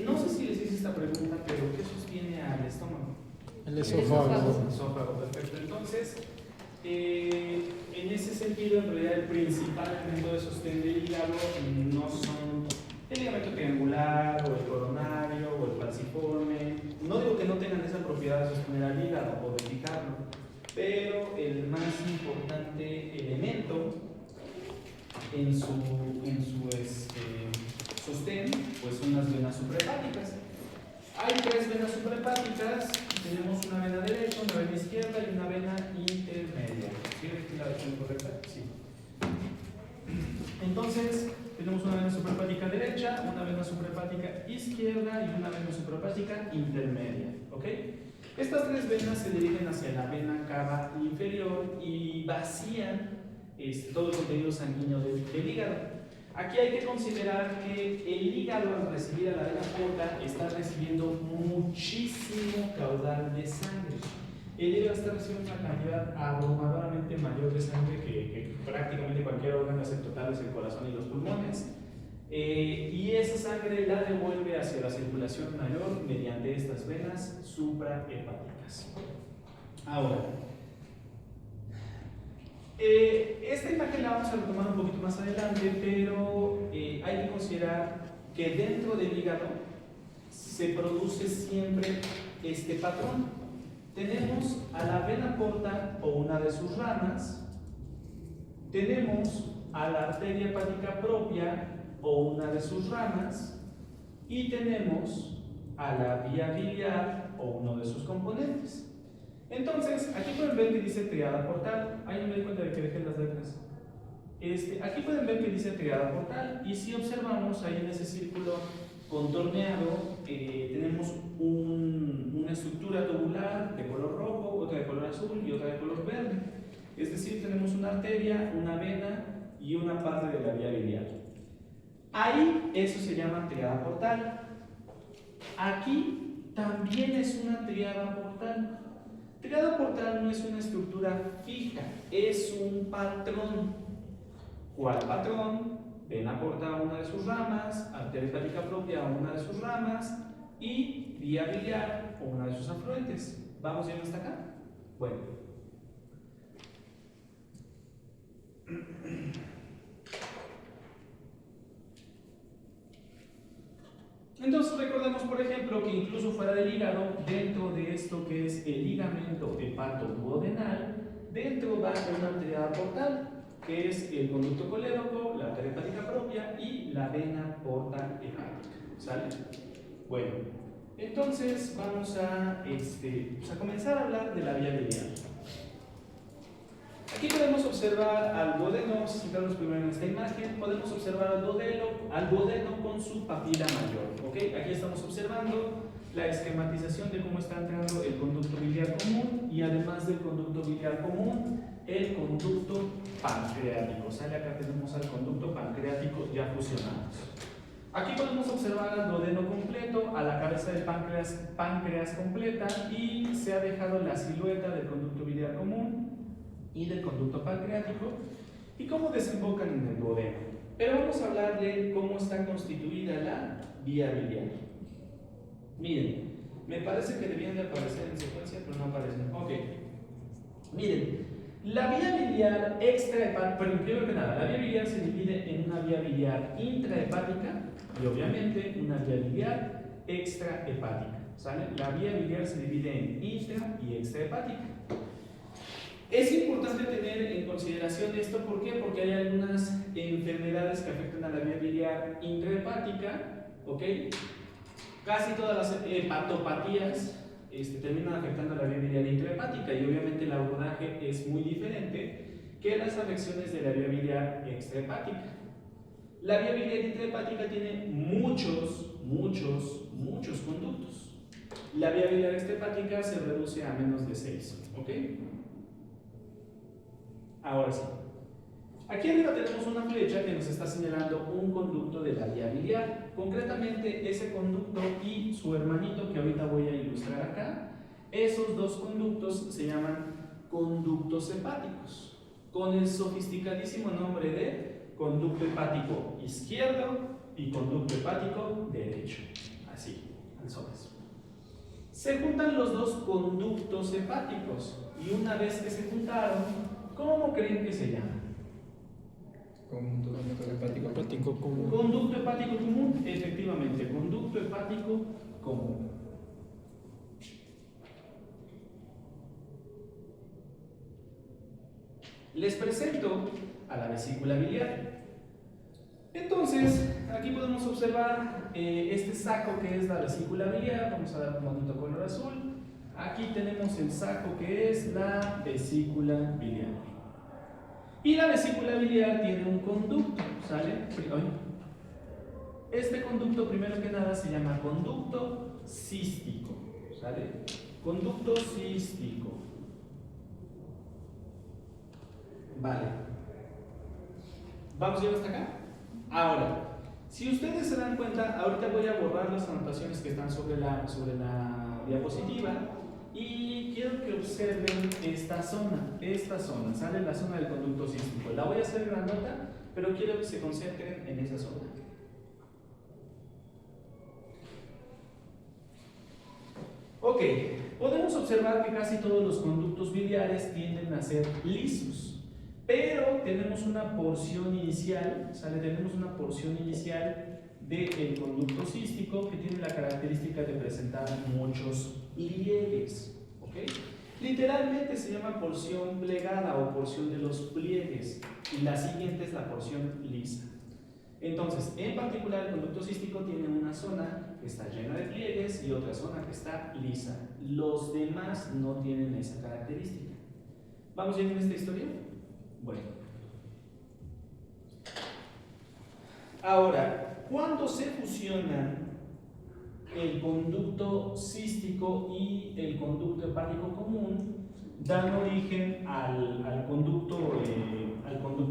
No sé si les hice esta pregunta, pero ¿qué sostiene al estómago? El esófago. El esófago, perfecto. Entonces, en ese sentido, en realidad, el principal elemento de sostén del hígado no son el ligamento triangular, o el coronario, o el falciforme. No digo que no tengan esa propiedad de sostener al hígado o de fijarlo, pero el más importante elemento en su sostén, pues son las venas suprahepáticas. Hay tres venas suprahepáticas, tenemos una vena derecha, una vena izquierda y una vena intermedia. ¿Sí? ¿La versión correcta? Sí. Entonces, tenemos una vena suprahepática derecha, una vena suprahepática izquierda y una vena suprahepática intermedia. ¿Ok? Estas tres venas se dirigen hacia la vena cava inferior y vacían todo el contenido sanguíneo del hígado. Aquí hay que considerar que el hígado, al recibir a la vena porta, está recibiendo muchísimo caudal de sangre. El hígado está recibiendo una cantidad abrumadoramente mayor de sangre que prácticamente cualquier órgano, excepto tal vez el corazón y los pulmones. Y esa sangre la devuelve hacia la circulación mayor mediante estas venas suprahepáticas. Ahora, esta imagen la vamos a retomar un poquito más adelante, pero hay que considerar que dentro del hígado se produce siempre este patrón. Tenemos a la vena porta o una de sus ramas, tenemos a la arteria hepática propia o una de sus ramas, y tenemos a la vía biliar o uno de sus componentes. Entonces, aquí pueden ver que dice triada portal. Ahí no me di cuenta de que dejé las letras. Aquí pueden ver que dice triada portal, y si observamos ahí en ese círculo contorneado, tenemos una estructura tubular de color rojo, otra de color azul y otra de color verde. Es decir, tenemos una arteria, una vena y una parte de la vía biliar. Ahí eso se llama triada portal. Aquí también es una triada portal. Triada portal no es una estructura fija, es un patrón. ¿Cuál patrón? Vena porta a una de sus ramas, arteria hepática propia a una de sus ramas y vía biliar o una de sus afluentes. ¿Vamos bien hasta acá? Bueno. Entonces recordemos, por ejemplo, que incluso fuera del hígado, dentro de esto que es el ligamento hepatoduodenal, dentro va una triada portal, que es el conducto colédoco, la arteria hepática propia y la vena porta hepática. ¿Sale? Bueno, entonces vamos a comenzar a hablar de la vía biliar. Aquí podemos observar al duodeno, vamos a centrarnos primero en esta imagen, podemos observar al duodeno con su papila mayor. ¿Okay? Aquí estamos observando la esquematización de cómo está entrando el conducto biliar común y además del conducto biliar común, el conducto pancreático. ¿Sale? Acá tenemos al conducto pancreático ya fusionados. Aquí podemos observar al duodeno completo, a la cabeza del páncreas completa, y se ha dejado la silueta del conducto biliar común y del conducto pancreático y cómo desembocan en el duodeno. Pero vamos a hablar de cómo está constituida la vía biliar. Miren, me parece que debían de aparecer en secuencia, pero no aparecen. Ok. Miren, la vía biliar extrahepática, pero primero que nada, la vía biliar se divide en una vía biliar intrahepática y obviamente una vía biliar extrahepática. ¿Sale? La vía biliar se divide en intra y extrahepática. Es importante tener en consideración esto, ¿por qué? Porque hay algunas enfermedades que afectan a la vía biliar intrahepática, ¿ok? Casi todas las hepatopatías terminan afectando a la vía biliar intrahepática y obviamente el abordaje es muy diferente que las afecciones de la vía biliar extrahepática. La vía biliar intrahepática tiene muchos conductos. La vía biliar extrahepática se reduce a menos de 6, ¿ok? Ahora sí. Aquí arriba tenemos una flecha que nos está señalando un conducto de la vía biliar. Concretamente ese conducto y su hermanito que ahorita voy a ilustrar acá. Esos dos conductos se llaman conductos hepáticos, con el sofisticadísimo nombre de conducto hepático izquierdo y conducto hepático derecho. Así, al sobres. Se juntan los dos conductos hepáticos y una vez que se juntaron, ¿cómo creen que se llama? Conducto hepático común. Conducto hepático común, efectivamente, conducto hepático común. Les presento a la vesícula biliar. Entonces, aquí podemos observar este saco que es la vesícula biliar. Vamos a dar un bonito color azul. Aquí tenemos el saco que es la vesícula biliar. Y la vesícula biliar tiene un conducto, ¿sale? Este conducto, primero que nada, se llama conducto cístico, ¿sale? Conducto cístico. Vale. ¿Vamos bien hasta acá? Ahora, si ustedes se dan cuenta, ahorita voy a borrar las anotaciones que están sobre la diapositiva y quiero que observen esta zona, ¿sale? La zona del conducto cístico. La voy a hacer grandota, pero quiero que se concentren en esa zona. Ok, podemos observar que casi todos los conductos biliares tienden a ser lisos. Pero tenemos una porción inicial, ¿sale? Tenemos una porción inicial del conducto cístico que tiene la característica de presentar muchos pliegues, ¿ok? Literalmente se llama porción plegada o porción de los pliegues y la siguiente es la porción lisa. Entonces, en particular el conducto cístico tiene una zona que está llena de pliegues y otra zona que está lisa. Los demás no tienen esa característica. ¿Vamos bien en esta historia? Bueno, ahora, cuando se fusionan el conducto cístico y el conducto hepático común, dan origen al conducto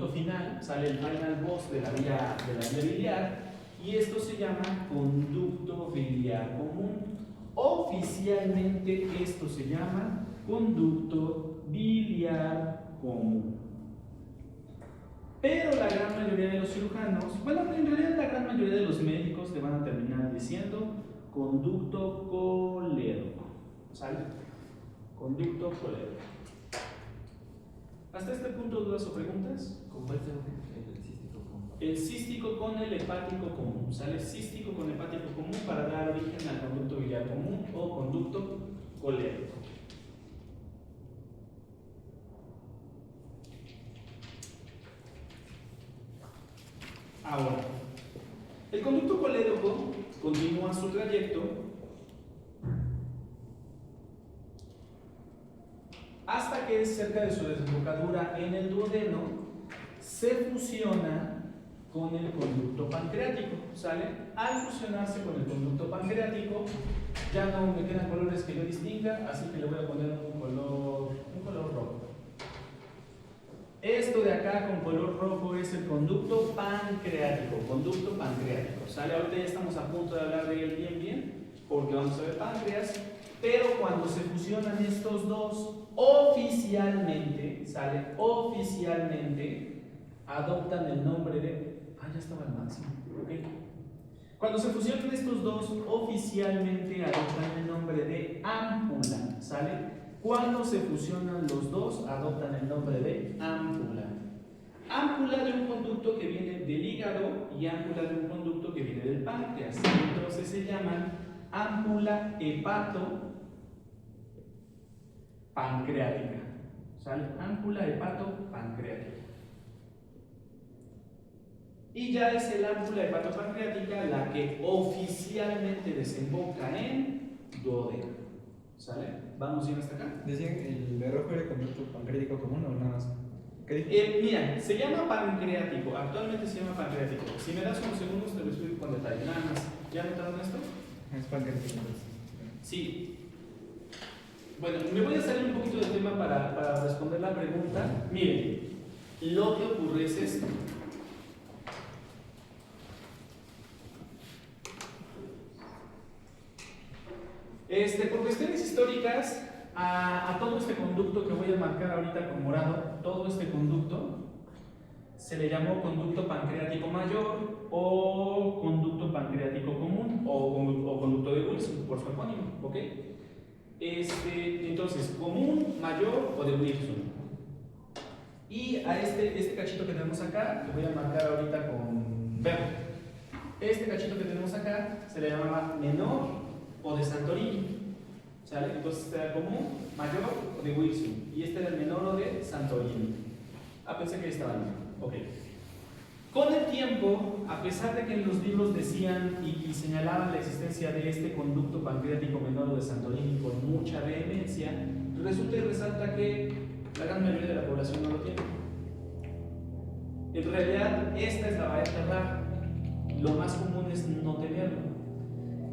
final, sale el final boss de la vía biliar, y esto se llama conducto biliar común. Oficialmente esto se llama conducto biliar común. Pero la gran mayoría de los cirujanos, bueno, en realidad la gran mayoría de los médicos le van a terminar diciendo conducto colédoco, ¿sale? Conducto colédoco. ¿Hasta este punto dudas o preguntas? ¿Cómo es el cístico común? El cístico con el hepático común, ¿sale? Cístico con hepático común para dar origen al conducto biliar común o conducto colédoco. Ahora, el conducto colédoco continúa su trayecto hasta que cerca de su desembocadura en el duodeno se fusiona con el conducto pancreático, ¿sale? Al fusionarse con el conducto pancreático ya no me quedan colores que yo distinga, así que le voy a poner un color rojo. Esto de acá con color rojo es el conducto pancreático, ¿sale? Ahorita ya estamos a punto de hablar de él bien, porque vamos a ver páncreas, pero cuando se fusionan estos dos, oficialmente, ¿sale? Oficialmente adoptan el nombre de... ya estaba al máximo, ¿ok? Cuando se fusionan estos dos, oficialmente adoptan el nombre de ámpula, ¿sale? Cuando se fusionan los dos, adoptan el nombre de ámpula. Ámpula de un conducto que viene del hígado y ámpula de un conducto que viene del páncreas. Entonces se llaman ámpula hepato-pancreática. ¿Sale? Ámpula hepato-pancreática. Y ya es el ámpula hepatopancreática la que oficialmente desemboca en duodeno. ¿Sale? ¿Vamos bien hasta acá? Decían el de rojo era el conducto pancreático común o nada más. ¿Qué dijo? Mira, se llama pancreático, actualmente se llama pancreático. Si me das unos segundos te lo explico con detalle. Nada más. ¿Ya notaron esto? Es pancreático entonces. Sí. Bueno, me voy a salir un poquito del tema para responder la pregunta. Miren, lo que ocurre es esto. Por cuestiones históricas, a todo este conducto que voy a marcar ahorita con morado, todo este conducto, se le llamó conducto pancreático mayor o conducto pancreático común o conducto de Wilson, por su epónimo, ¿ok? Entonces, común, mayor o de Wilson. Y a este cachito que tenemos acá, que voy a marcar ahorita con verde. Este cachito que tenemos acá se le llamaba menor o de Santorini, ¿sale? Entonces este era común, mayor o de Wilson. Y este era el menor o de Santorini. Pensé que estaba bien. Ok. Con el tiempo, a pesar de que en los libros decían y señalaban la existencia de este conducto pancreático menor o de Santorini con mucha vehemencia, resulta y resalta que la gran mayoría de la población no lo tiene. En realidad, esta es la variante rara. Lo más común es no tenerlo.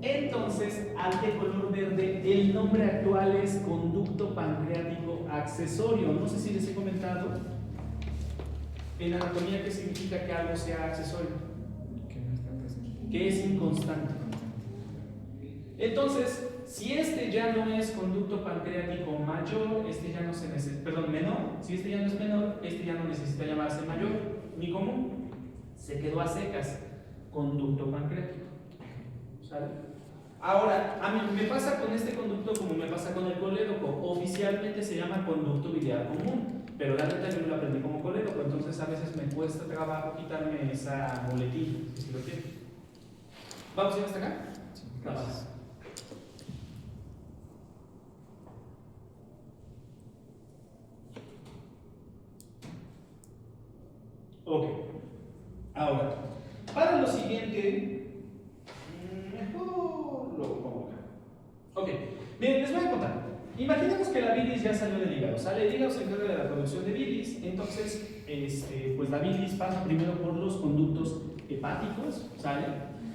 Entonces, al de color verde, el nombre actual es conducto pancreático accesorio. No sé si les he comentado en anatomía qué significa que algo sea accesorio. Que no está presente. Que es inconstante. Entonces, si este ya no es conducto pancreático mayor, este ya no se necesita, perdón, menor, si este ya no es menor, este ya no necesita llamarse mayor ni común. Se quedó a secas, conducto pancreático. ¿Sale? Ahora, a mí me pasa con este conducto como me pasa con el colédoco. Oficialmente se llama conducto biliar común, pero la neta yo no lo aprendí como colédoco, entonces a veces me cuesta trabajo quitarme esa muletilla, si lo quieren. ¿Vamos a ir hasta acá? Sí, Gracias. Ok. Ahora, para lo siguiente, mejor lo pongo acá. Ok. Bien, les voy a contar. Imaginemos que la bilis ya salió del hígado. Sale el hígado, se encarga de la producción de bilis. Entonces, pues la bilis pasa primero por los conductos hepáticos, ¿sale?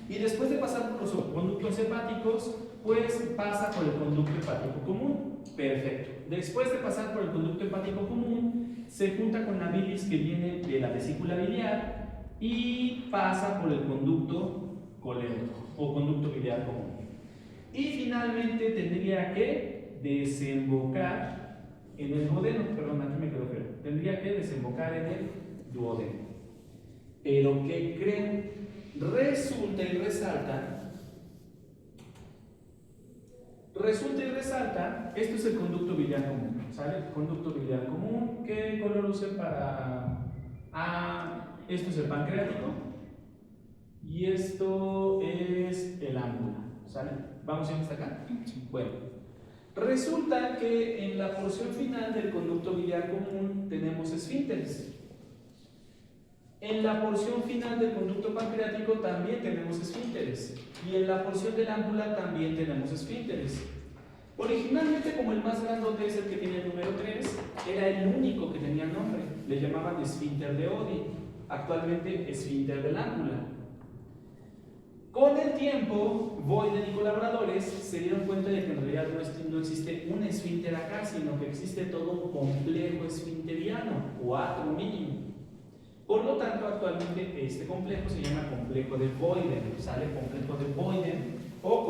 Y después de pasar por los conductos hepáticos, pues pasa por el conducto hepático común. Perfecto. Después de pasar por el conducto hepático común, se junta con la bilis que viene de la vesícula biliar y pasa por el conducto colédoco o conducto biliar común. Y finalmente tendría que desembocar en el duodeno. Perdón, aquí me quedó feo. Tendría que desembocar en el duodeno. Pero ¿qué creen? Resulta y resalta, esto es el conducto biliar común, ¿sale? Conducto biliar común, ¿qué color use para...? Esto es el pancreático y esto es el ámbula, ¿sale? ¿Vamos a ir hasta acá? Sí. Bueno, resulta que en la porción final del conducto biliar común tenemos esfínteres. En la porción final del conducto pancreático también tenemos esfínteres. Y en la porción del ámbula también tenemos esfínteres. Originalmente, como el más grandote es el que tiene el número 3, era el único que tenía nombre. Le llamaban esfínter de Oddi. Actualmente, esfínter del ámbula. Con el tiempo, Boyden y colaboradores se dieron cuenta de que en realidad no existe un esfínter acá, sino que existe todo un complejo esfinteriano, 4 mínimo. Por lo tanto, actualmente este complejo se llama complejo de Boyden, ¿sale? Complejo de Boyden o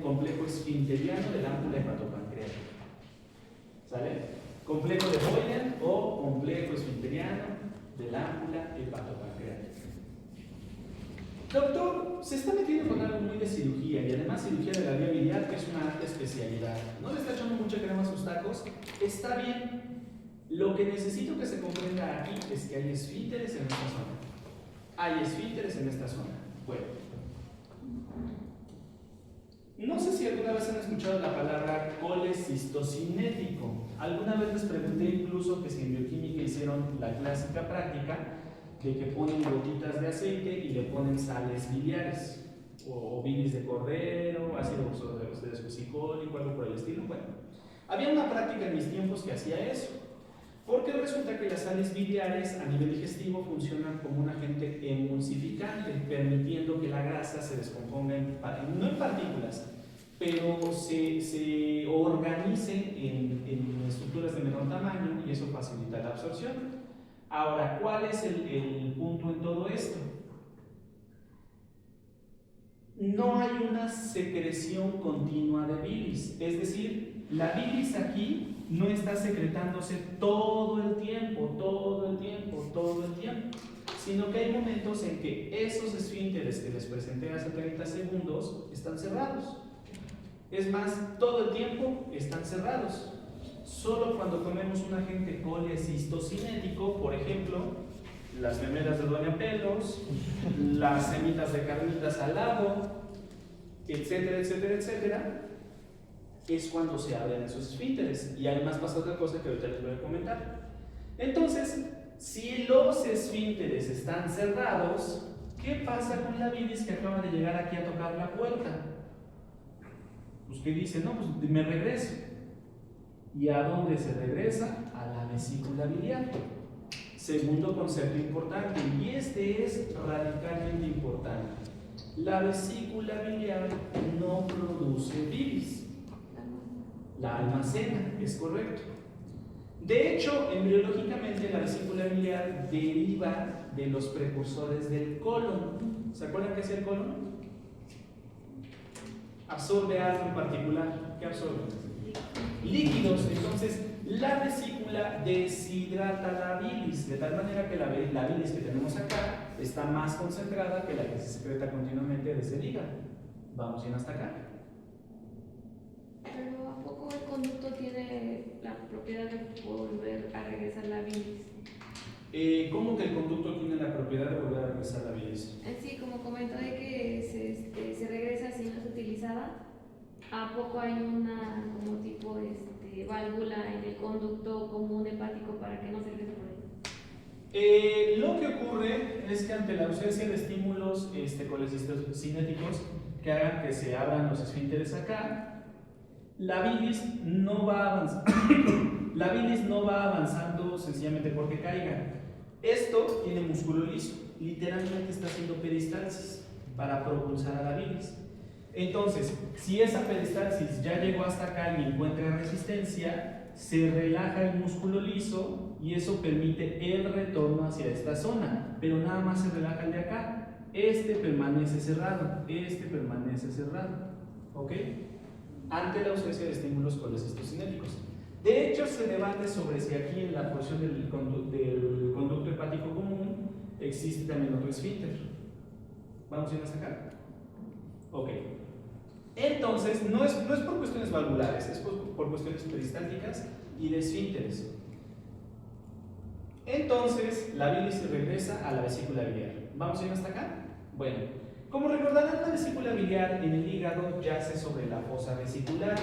complejo esfinteriano del ámbula hepatopancreática, ¿sale? Complejo de Boyden o complejo esfinteriano del ámbula hepatopancreática. Doctor, se está metiendo con algo muy de cirugía y además cirugía de la vía biliar, que es una alta especialidad. ¿No le está echando mucha crema a sus tacos? Está bien. Lo que necesito que se comprenda aquí es que hay esfínteres en esta zona. Hay esfínteres en esta zona. Bueno. No sé si alguna vez han escuchado la palabra colecistocinético. Alguna vez les pregunté incluso que si en bioquímica hicieron la clásica práctica de que ponen gotitas de aceite y le ponen sales biliares o bilis de cordero, ácido desocicólico, algo por el estilo. Bueno, había una práctica en mis tiempos que hacía eso. Porque resulta que las sales biliares a nivel digestivo funcionan como un agente emulsificante, permitiendo que la grasa se descomponga no en partículas, pero se organice en estructuras de menor tamaño y eso facilita la absorción. Ahora, ¿cuál es el punto en todo esto? No hay una secreción continua de bilis, es decir, la bilis aquí no está secretándose todo el tiempo, sino que hay momentos en que esos esfínteres que les presenté hace 30 segundos están cerrados. Es más, todo el tiempo están cerrados. Solo cuando comemos un agente colecistocinético, por ejemplo, las memelas de Doña Pelos, las semitas de carnitas al lado, etcétera, etcétera, etcétera, es cuando se abren esos esfínteres. Y además pasa otra cosa que ahorita les voy a comentar. Entonces, si los esfínteres están cerrados, ¿qué pasa con la bilis que acaba de llegar aquí a tocar la puerta? Pues que dice, no, pues me regreso. ¿Y a dónde se regresa? A la vesícula biliar. Segundo concepto importante, y este es radicalmente importante. La vesícula biliar no produce bilis, la almacena, es correcto. De hecho, embriológicamente la vesícula biliar deriva de los precursores del colon. ¿Se acuerdan qué es el colon? Absorbe algo en particular. ¿Qué absorbe? Líquidos. Entonces, la vesícula deshidrata la bilis, de tal manera que la bilis que tenemos acá está más concentrada que la que se secreta continuamente desde el hígado. ¿Vamos bien hasta acá? Pero ¿a poco el conducto tiene la propiedad de volver a regresar la bilis? ¿Cómo que el conducto tiene la propiedad de volver a regresar la bilis? Sí, como comentó de que se regresa si no es utilizada, ¿a poco hay una como tipo válvula en el conducto común hepático para que no se regrese por ahí? Lo que ocurre es que ante la ausencia de estímulos colecistocinéticos que hagan que se abran los esfínteres acá, la bilis no va avanzando, la bilis no va avanzando sencillamente porque caiga. Esto tiene músculo liso, literalmente está haciendo peristalsis para propulsar a la bilis. Entonces, si esa peristalsis ya llegó hasta acá y encuentra resistencia, se relaja el músculo liso y eso permite el retorno hacia esta zona, pero nada más se relaja el de acá. Este permanece cerrado, ¿ok? Ante la ausencia de estímulos colecistocinéticos. De hecho, se debate sobre si aquí en la porción del conducto hepático común existe también otro esfínter. ¿Vamos bien hasta acá? Ok. Entonces, no es por cuestiones valvulares, es por cuestiones peristálticas y de esfínteres. Entonces, la bilis se regresa a la vesícula biliar. ¿Vamos bien hasta acá? Bueno, como recordarán, la vesícula biliar en el hígado yace sobre la fosa vesicular.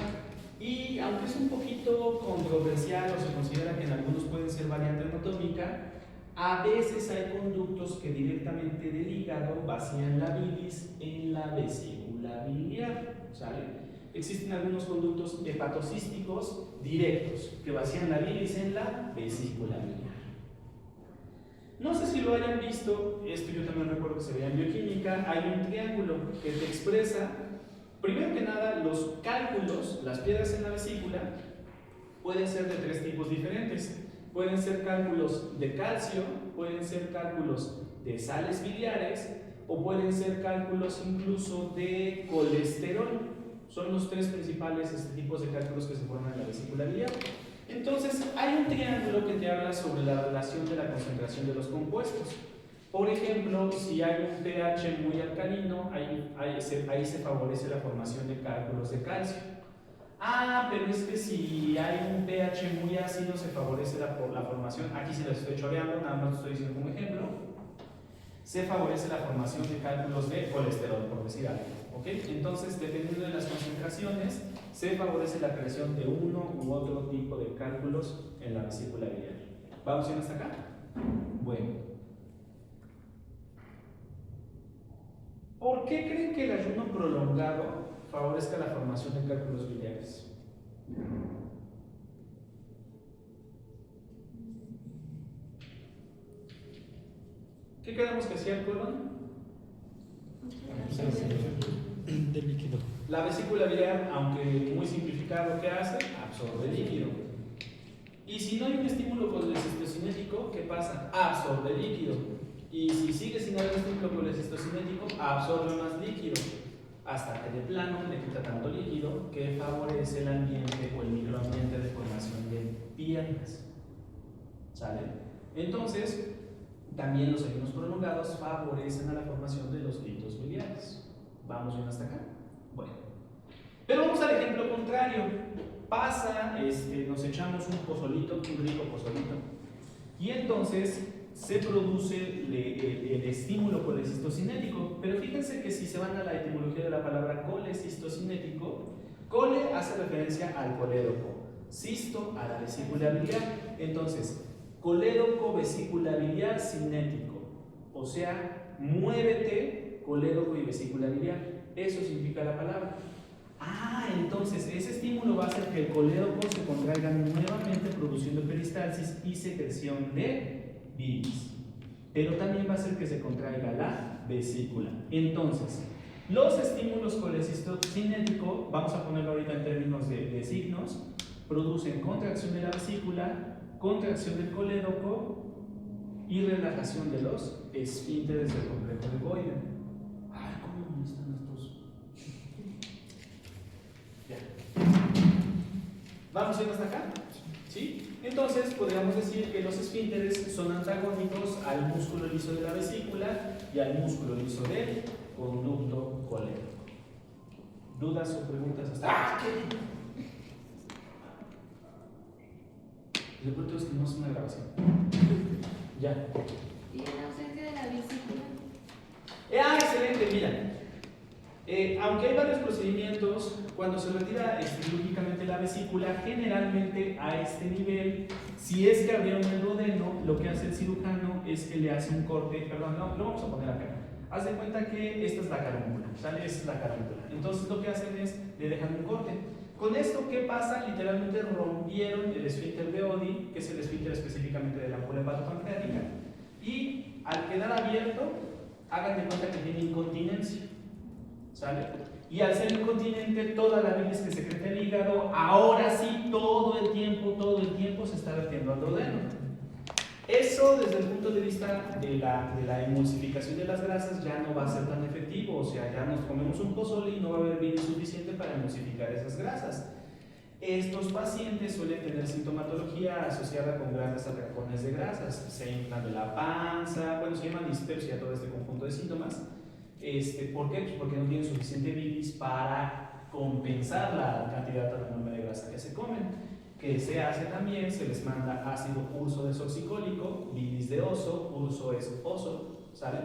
Y aunque es un poquito controversial o se considera que en algunos pueden ser variante anatómica, a veces hay conductos que directamente del hígado vacían la bilis en la vesícula biliar, ¿sale? Existen algunos conductos hepatocísticos directos que vacían la bilis en la vesícula biliar. No sé si lo hayan visto, esto yo también recuerdo que se veía en bioquímica, hay un triángulo que te expresa, primero que nada, los cálculos, las piedras en la vesícula, pueden ser de tres tipos diferentes. Pueden ser cálculos de calcio, pueden ser cálculos de sales biliares o pueden ser cálculos incluso de colesterol. Son los tres principales tipos de cálculos que se forman en la vesícula biliar. Entonces, hay un triángulo que te habla sobre la relación de la concentración de los compuestos. Por ejemplo, si hay un pH muy alcalino, ahí se favorece la formación de cálculos de calcio. Ah, pero es que si hay un pH muy ácido se favorece la formación, aquí se las estoy choreando, nada más lo estoy diciendo como ejemplo, se favorece la formación de cálculos de colesterol, por decir algo, ¿ok? Entonces, dependiendo de las concentraciones, se favorece la creación de uno u otro tipo de cálculos en la vesícula biliar. ¿Vamos bien hasta acá? Bueno. ¿Por qué creen que el ayuno prolongado favorezca la formación de cálculos biliares? ¿Qué quedamos que hacía el colon? De líquido. La vesícula biliar, aunque muy simplificado, ¿qué hace? Absorbe líquido. Y si no hay un estímulo colecistocinético, ¿qué pasa? Absorbe líquido. Y si sigue sin haber un estímulo colecistocinético, absorbe más líquido. Hasta que de plano le quita tanto líquido que favorece el ambiente o el microambiente de formación de piernas. ¿Sale? Entonces, También los ayunos prolongados favorecen a la formación de los litos biliares. ¿Vamos bien hasta acá? Bueno. Pero vamos al ejemplo contrario. Pasa, nos echamos un pozolito, un rico pozolito, y entonces se produce el estímulo colecistocinético. Pero fíjense que si se van a la etimología de la palabra colecistocinético, cole hace referencia al colédoco, cisto a la vesícula biliar. Entonces, colédoco, vesícula biliar, cinético. O sea, muévete, colédoco y vesícula biliar. Eso significa la palabra. Entonces ese estímulo va a hacer que el colédoco se contraiga nuevamente produciendo peristalsis y secreción de bilis. Pero también va a hacer que se contraiga la vesícula. Entonces, los estímulos colecistocinéticos, vamos a ponerlo ahorita en términos de signos, producen contracción de la vesícula, contracción del colédoco y relajación de los esfínteres del complejo de Boyden. ¿Cómo están estos? Ya. ¿Vamos a ir hasta acá? ¿Sí? Entonces podríamos decir que los esfínteres son antagónicos al músculo liso de la vesícula y al músculo liso del conducto colédoco. ¿Dudas o preguntas hasta aquí? De pronto es que no es una grabación. Ya. ¿Y en ausencia de la vesícula? Excelente, mira. Aunque hay varios procedimientos, cuando se retira quirúrgicamente la vesícula, generalmente a este nivel, si es que abrieron el duodeno, lo que hace el cirujano es que le hace un corte, perdón, no, lo vamos a poner acá. Haz de cuenta que esta es la caróncula, ¿sale? Esta es la caróncula. Entonces lo que hacen es, le dejan un corte. Con esto, ¿qué pasa? Literalmente rompieron el esfínter de Oddi, que es el esfínter específicamente de la ampolla hepatopancreática, y al quedar abierto, hagan de cuenta que tiene incontinencia, ¿sale? Y al ser incontinente, toda la bilis que secreta el hígado, ahora sí, todo el tiempo se está vertiendo al duodeno. Eso, desde el punto de vista de la emulsificación de las grasas, ya no va a ser tan efectivo. O sea, ya nos comemos un pozole y no va a haber bilis suficiente para emulsificar esas grasas. Estos pacientes suelen tener sintomatología asociada con grandes atracones de grasas. Se inflan de la panza, bueno, se llama dispepsia todo este conjunto de síntomas. ¿Por qué? Pues porque no tienen suficiente bilis para compensar la cantidad tan enorme de grasa que se comen. Que se hace también, se les manda ácido urso desoxicólico, bilis de oso, urso es oso, ¿sale?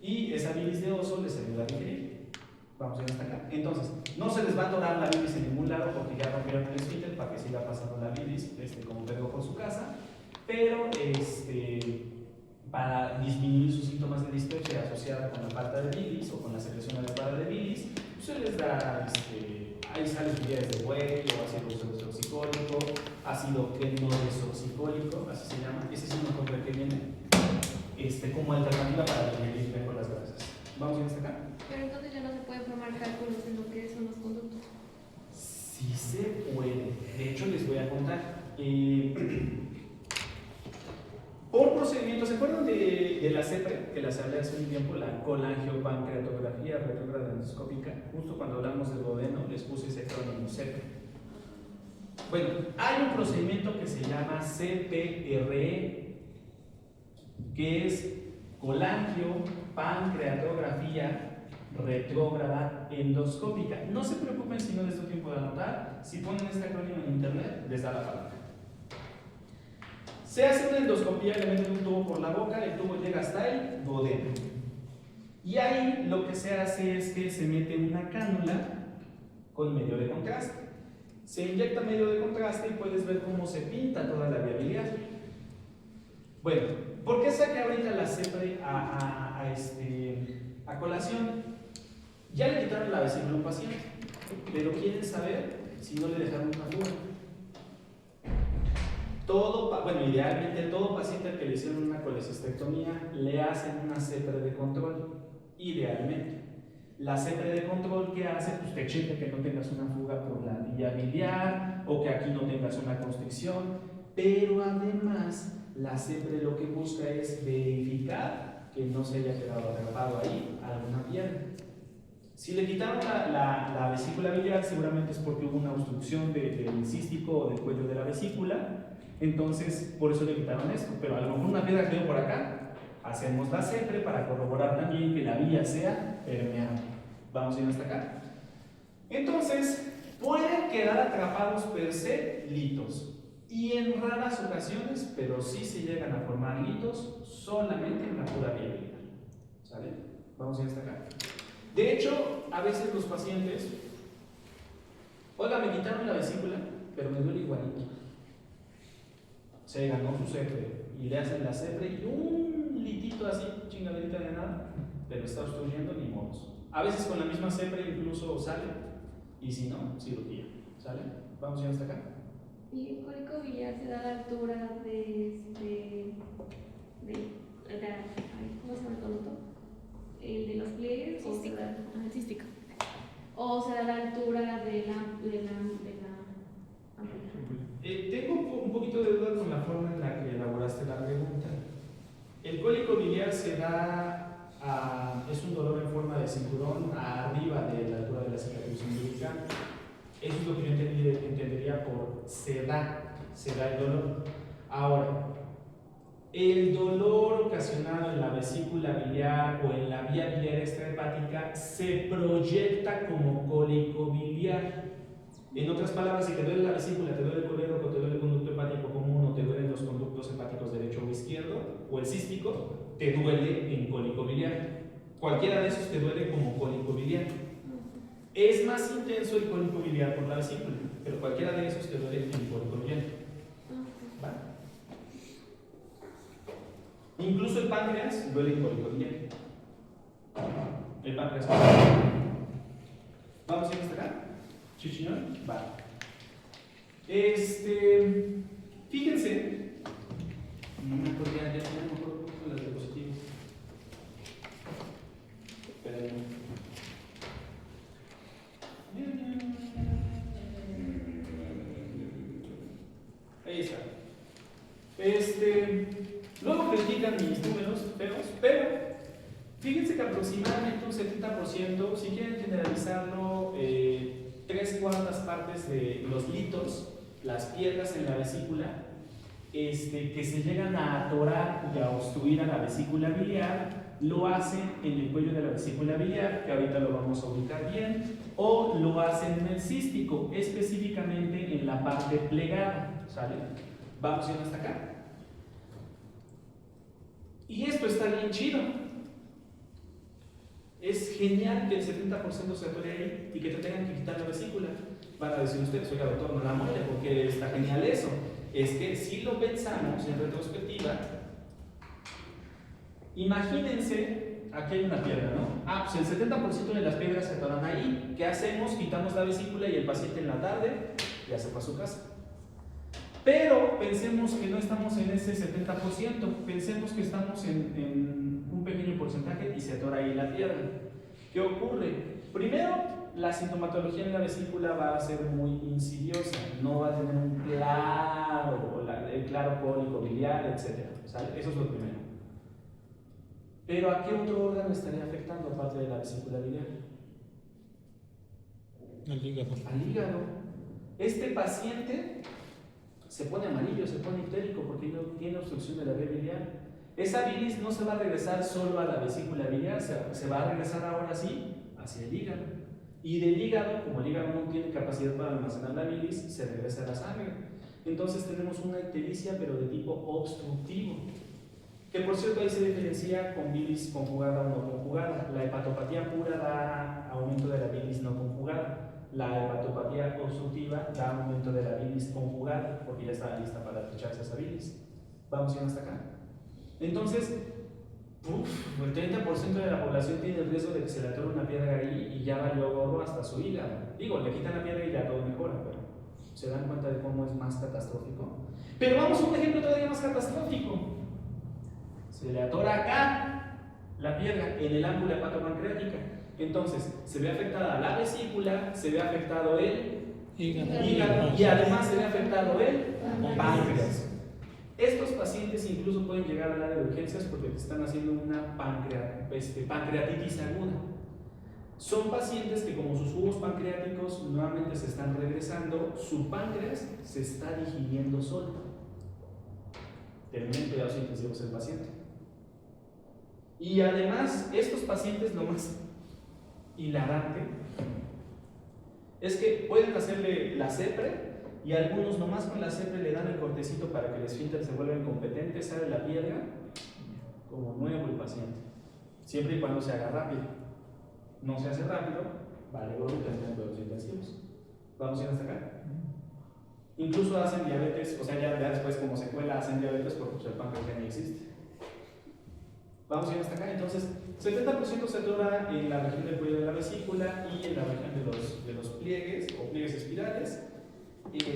Y esa bilis de oso les ayuda a digerir. Vamos a ir hasta acá. Entonces, no se les va a atorar la bilis en ningún lado porque ya rompieron el esfínter para que siga pasando la bilis, como Pedro por su casa, pero para disminuir sus síntomas de dispepsia asociada con la falta de bilis o con la secreción adecuada de bilis, se les da hay sales biliares de buey o ácido desoxicólico, ácido quenodesoxicólico, así se llama. Ese es un nombre que viene como alternativa para digerir mejor las grasas. ¿Vamos a ir hasta acá? Pero entonces ya no se pueden formar cálculos en lo que son los conductos. Sí se puede. De hecho, les voy a contar. Por procedimiento, ¿se acuerdan de la CEPRE? Que las hablé hace un tiempo, la colangiopancreatografía retrógrada endoscópica. Justo cuando hablamos del duodeno, les puse ese acrónimo CEPRE. Bueno, hay un procedimiento que se llama CPRE, que es colangiopancreatografía retrógrada endoscópica. No se preocupen si no les doy tiempo de anotar. Si ponen este acrónimo en internet, les da la palabra. Se hace una endoscopía, le meten un tubo por la boca, el tubo llega hasta el duodeno. Y ahí lo que se hace es que se mete una cánula con medio de contraste. Se inyecta medio de contraste y puedes ver cómo se pinta toda la vía biliar. Bueno, ¿por qué saqué ahorita la CEPRE a colación? Ya le quitaron la vesícula a un paciente, pero quieren saber si no le dejaron una fuga. Idealmente todo paciente al que le hicieron una colecistectomía le hacen una CEPRE de control, idealmente. La CEPRE de control, ¿qué hace? Pues te checa que no tengas una fuga por la vía biliar o que aquí no tengas una constricción, pero además la CEPRE lo que busca es verificar que no se haya quedado atrapado ahí alguna piedra. Si le quitaron la vesícula biliar, seguramente es porque hubo una obstrucción del cístico o del cuello de la vesícula. Entonces, por eso le quitaron esto. Pero a lo mejor una piedra quedó por acá Hacemos la CEPRE para corroborar también que la vía sea permeable. Vamos a ir hasta acá. Entonces, pueden quedar atrapados per se litos. Y en raras ocasiones, pero sí se llegan a formar litos solamente en la pura viabilidad. ¿Sale? Vamos a ir hasta acá. De hecho, a veces los pacientes, oiga, me quitaron la vesícula, pero me duele igualito. Se ganó su CEPRE y le hacen la CEPRE y un litito así, chingaderita de nada, pero está obstruyendo ni modos. A veces con la misma CEPRE incluso sale, y si no, cirugía. ¿Sale? Vamos a ir hasta acá. Y el cólico biliar se da a la altura ¿cómo se llama el conducto? ¿El de los pliegues? ¿O se da, el cístico? ¿O se da a la altura de la ámpula? Tengo un poquito de duda con la forma en la que elaboraste la pregunta. El cólico biliar se da, es un dolor en forma de cinturón arriba de la altura de la cicatriz umbilical. Eso es lo que yo entendería por se da el dolor. Ahora, el dolor ocasionado en la vesícula biliar o en la vía biliar extrahepática se proyecta como cólico biliar. En otras palabras, si te duele la vesícula, te duele el colédoco, te duele el conducto hepático común o te duelen los conductos hepáticos derecho o izquierdo o el cístico, te duele en cólico biliar. Cualquiera de esos te duele como cólico biliar. Es más intenso el cólico biliar por la vesícula, pero cualquiera de esos te duele en cólico biliar. ¿Vale? Incluso el páncreas duele en cólico biliar. El páncreas. ¿Vamos a ir hasta acá? ¿Chichiñón? Vale. Fíjense. No me acuerdo, ya no me acuerdo con las diapositivas. Espérenme. Ahí está. Luego critican mis números feos, pero fíjense que aproximadamente un 70%, si quieren generalizarlo, 3/4 partes de los litos, las piedras en la vesícula, que se llegan a atorar y a obstruir a la vesícula biliar, lo hacen en el cuello de la vesícula biliar, que ahorita lo vamos a ubicar bien, o lo hacen en el cístico, específicamente en la parte plegada. ¿Sale? Vamos a ir hasta acá. Y esto está bien chido. Es genial que el 70% se atore ahí y que te tengan que quitar la vesícula. Van a decir ustedes, oiga doctor, no la muele, porque está genial eso. Es que si lo pensamos en retrospectiva, imagínense, aquí hay una piedra, ¿no? Pues el 70% de las piedras se atoran ahí. ¿Qué hacemos? Quitamos la vesícula y el paciente en la tarde ya se fue a su casa. Pero pensemos que no estamos en ese 70%, pensemos que estamos en un pequeño porcentaje y se atora ahí la piedra. ¿Qué ocurre? Primero, la sintomatología en la vesícula va a ser muy insidiosa, no va a tener un el claro cólico biliar, etc. ¿Sale? Eso es lo primero. Pero ¿a qué otro órgano estaría afectando aparte de la vesícula biliar? Al hígado. Al hígado. Este paciente se pone amarillo, se pone ictérico porque no tiene obstrucción de la vía biliar. Esa bilis no se va a regresar solo a la vesícula biliar, se va a regresar ahora sí hacia el hígado. Y del hígado, como el hígado no tiene capacidad para almacenar la bilis, se regresa a la sangre. Entonces tenemos una ictericia, pero de tipo obstructivo. Que por cierto ahí se diferencia con bilis conjugada o no conjugada. La hepatopatía pura da aumento de la bilis no conjugada. La hepatopatía obstructiva da aumento de la bilis conjugada, porque ya está lista para echarse esa bilis. Vamos a ir hasta acá. Entonces, el 30% de la población tiene el riesgo de que se le atore una piedra ahí y ya valió gorro hasta su hígado. Digo, le quitan la piedra y ya todo mejora, pero se dan cuenta de cómo es más catastrófico. Pero vamos a un ejemplo todavía más catastrófico. Se le atora acá la piedra en el ámbula hepatopancreática. Entonces, se ve afectada la vesícula, se ve afectado el hígado y además se ve afectado el páncreas. Estos pacientes incluso pueden llegar al área de urgencias porque te están haciendo una pancreatitis aguda. Son pacientes que como sus jugos pancreáticos nuevamente se están regresando, su páncreas se está digiriendo solo. Terminen cuidados intensivos el paciente. Y además, estos pacientes, lo más hilarante es que pueden hacerle la CEPRE y algunos nomás con la CEPRE le dan el cortecito para que el esfínter se vuelva incompetente, sale la piedra como nuevo el paciente, siempre y cuando se haga rápido. No se hace rápido, vale, luego tendrán cuidados intensivos. Vamos a ir hasta acá. Incluso hacen diabetes, o sea, ya después como secuela hacen diabetes porque pues, el páncreas ya no existe. Vamos a ir hasta acá. Entonces, 70% se atora en la región del cuello de la vesícula y en la región de los pliegues o pliegues espirales. Y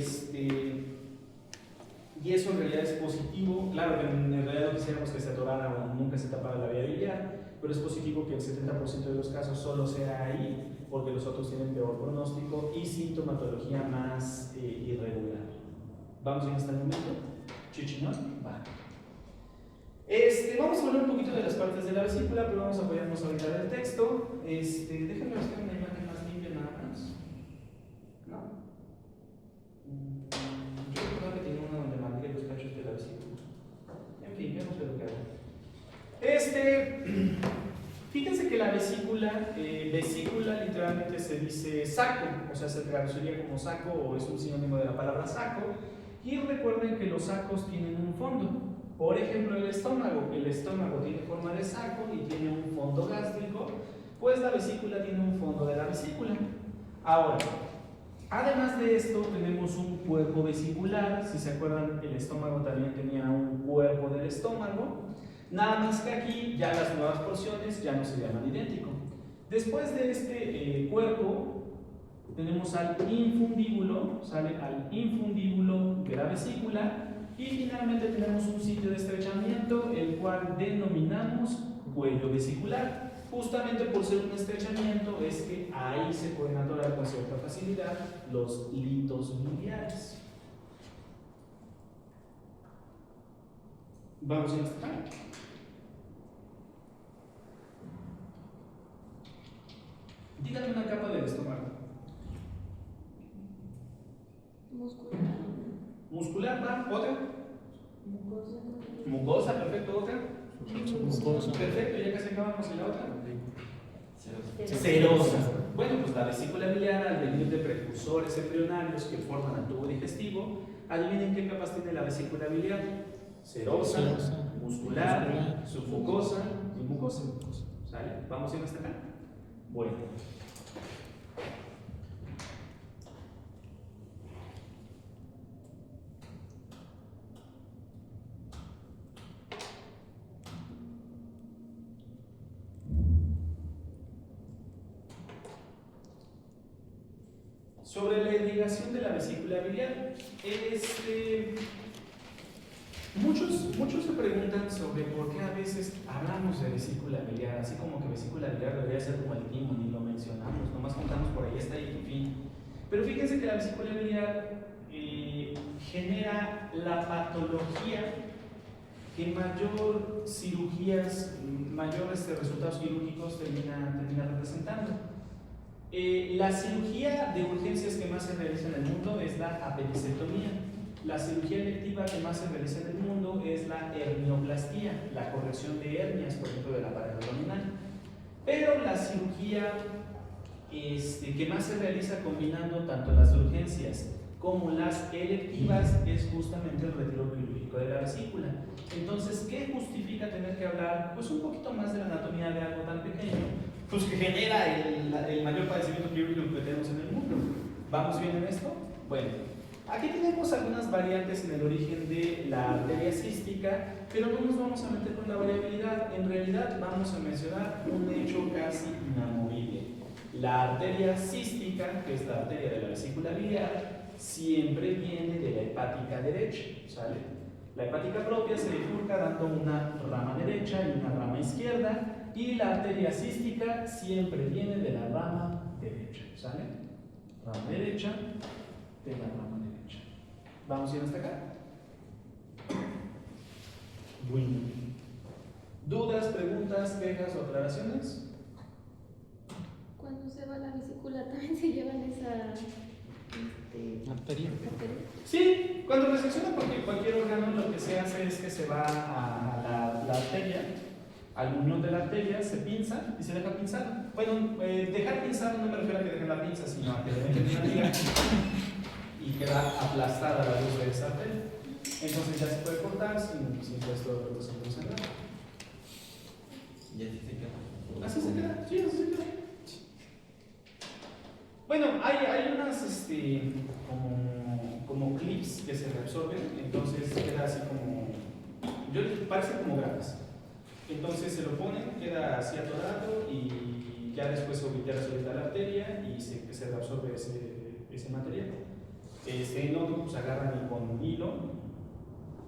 eso en realidad es positivo. Claro que en realidad no quisiéramos que se atorara o nunca se tapara la vía biliar, pero es positivo que el 70% de los casos solo sea ahí, porque los otros tienen peor pronóstico y sintomatología más irregular. Vamos en este momento. Chichinón, va. Vamos a hablar un poquito de las partes de la vesícula, pero vamos a apoyarnos ahorita del texto. Déjenme buscar una imagen más limpia nada más. ¿No? Yo recuerdo que tenía una donde marqué los cachos de la vesícula. En fin, ya no sé lo que hago. Fíjense que la vesícula literalmente se dice saco, o sea, se traduciría como saco o es un sinónimo de la palabra saco. Y recuerden que los sacos tienen un fondo. Por ejemplo, el estómago tiene forma de saco y tiene un fondo gástrico, pues la vesícula tiene un fondo de la vesícula. Ahora, además de esto, tenemos un cuerpo vesicular. Si se acuerdan, el estómago también tenía un cuerpo del estómago. Nada más que aquí ya las nuevas porciones ya no se llaman idéntico. Después de este cuerpo tenemos al infundíbulo, sale al infundíbulo de la vesícula y finalmente tenemos un sitio de estrechamiento el cual denominamos cuello vesicular. Justamente por ser un estrechamiento es que ahí se pueden atorar con cierta facilidad los litos biliares. Vamos a instalar. Díganme una capa del estómago. Muscular, ¿va? ¿Otra? Mucosa, perfecto, ¿otra? Mucosa. Perfecto, ya casi acabamos. ¿Y la otra? Serosa. Bueno, pues la vesícula biliar, al venir de precursores embrionarios que forman el tubo digestivo, adivinen qué capas tiene la vesícula biliar. Serosa, muscular, submucosa y mucosa. ¿Sale? ¿Vamos a ir hasta acá? Bueno. Sobre la irrigación de la vesícula biliar, muchos se preguntan sobre por qué a veces hablamos de vesícula biliar, así como que vesícula biliar debería ser como el timo, ni lo mencionamos, nomás contamos por ahí está y en fin. Pero fíjense que la vesícula biliar genera la patología que mayor cirugías, mayores resultados quirúrgicos termina representando. La cirugía de urgencias que más se realiza en el mundo es la apendicectomía. La cirugía electiva que más se realiza en el mundo es la hernioplastia, la corrección de hernias, por ejemplo, de la pared abdominal. Pero la cirugía que más se realiza combinando tanto las de urgencias como las electivas es justamente el retiro quirúrgico de la vesícula. Entonces, ¿qué justifica tener que hablar pues un poquito más de la anatomía de algo tan pequeño? Pues que genera el mayor padecimiento quirúrgico que tenemos en el mundo. ¿Vamos bien en esto? Bueno, aquí tenemos algunas variantes en el origen de la arteria cística, pero no nos vamos a meter con la variabilidad. En realidad vamos a mencionar un hecho casi inamovible. La arteria cística, que es la arteria de la vesícula biliar, siempre viene de la hepática derecha, ¿sale? La hepática propia se bifurca dando una rama derecha y una rama izquierda, y la arteria cística siempre viene de la rama derecha, ¿sale? Rama derecha de la rama derecha. ¿Vamos a ir hasta acá? Bueno. ¿Dudas, preguntas, quejas o aclaraciones? Cuando se va la vesícula también se llevan esa Arteria. Sí, cuando resecciona cualquier órgano, lo que se hace es que se va a la arteria al muñón de la arteria, se pinza y se deja pinzar. Bueno, dejar pinzar no me refiero a que dejen la pinza, sino a que le meten una liga y queda aplastada la luz de esa arteria. Entonces ya se puede cortar sin resto de retroceso sangrado. Y así se queda. Así se queda, sí, así se queda. Bueno, hay unas como clips que se reabsorben, entonces queda así como, parece como grapas. Entonces se lo ponen, queda así atorado y ya después se oblitera solita la arteria y se reabsorbe ese material. En otro pues agarran y con un hilo,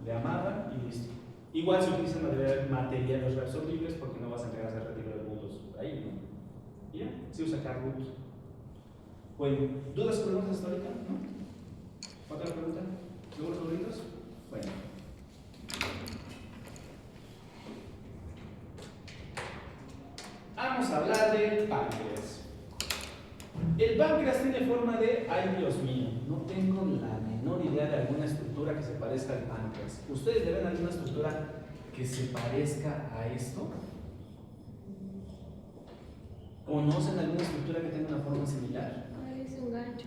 le amarran y listo. Igual se utilizan materiales reabsorbibles porque no vas a entregar ese retiro de bultos ahí, ¿no? Y ya, se usa Carwood. Bueno, ¿dudas o preguntas hasta ahorita? ¿No? ¿Otra pregunta? ¿Seguros favoritos? Bueno. Vamos a hablar del páncreas. El páncreas tiene forma de, ay Dios mío, no tengo la menor idea de alguna estructura que se parezca al páncreas. ¿Ustedes le ven alguna estructura que se parezca a esto? ¿Conocen alguna estructura que tenga una forma similar? Parece un gancho.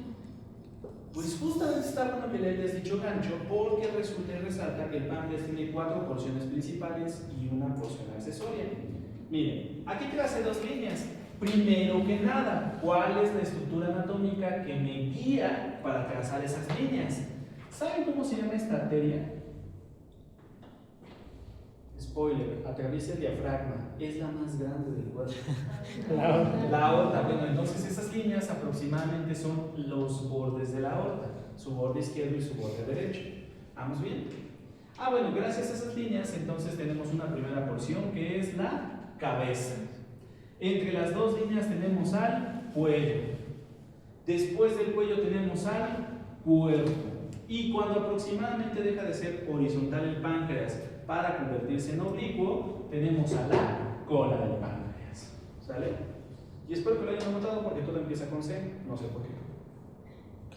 Pues justamente está bueno que le hayas dicho gancho, porque resulta y resalta que el páncreas tiene 4 porciones principales y una porción accesoria. Miren, aquí trace 2 líneas. Primero que nada, ¿cuál es la estructura anatómica que me guía para trazar esas líneas? ¿Saben cómo se llama esta arteria? Spoiler, atraviesa el diafragma, es la más grande del cuerpo. La aorta, bueno, entonces esas líneas aproximadamente son los bordes de la aorta, su borde izquierdo y su borde derecho. ¿Vamos bien? Bueno, gracias a esas líneas entonces tenemos una primera porción que es la cabeza. Entre las 2 líneas tenemos al cuello. Después del cuello tenemos al cuerpo. Y cuando aproximadamente deja de ser horizontal el páncreas para convertirse en oblicuo, tenemos a la cola del páncreas. ¿Sale? Y espero que lo hayan notado porque todo empieza con C, no sé por qué.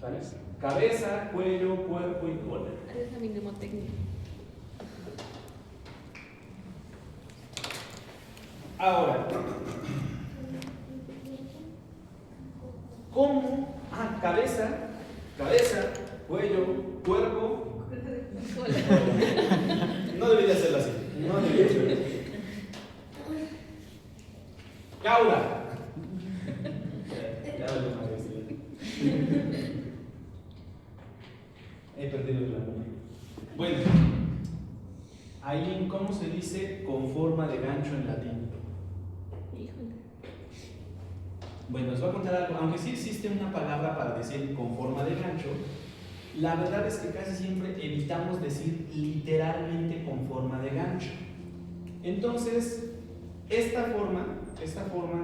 ¿Sale? Cabeza, cuello, cuerpo y cola. Adiós a mi mnemotecnia. Ahora, ¿cómo? Cabeza, cuello, cuerpo. No debería ser así. No debería ser así. Caula. Ya valió más esto. He perdido el plan. Bueno, ahí, ¿cómo se dice con forma de gancho en latín? Híjole. Bueno, les voy a contar algo. Aunque sí existe una palabra para decir con forma de gancho, la verdad es que casi siempre evitamos decir literalmente con forma de gancho. Entonces, esta forma,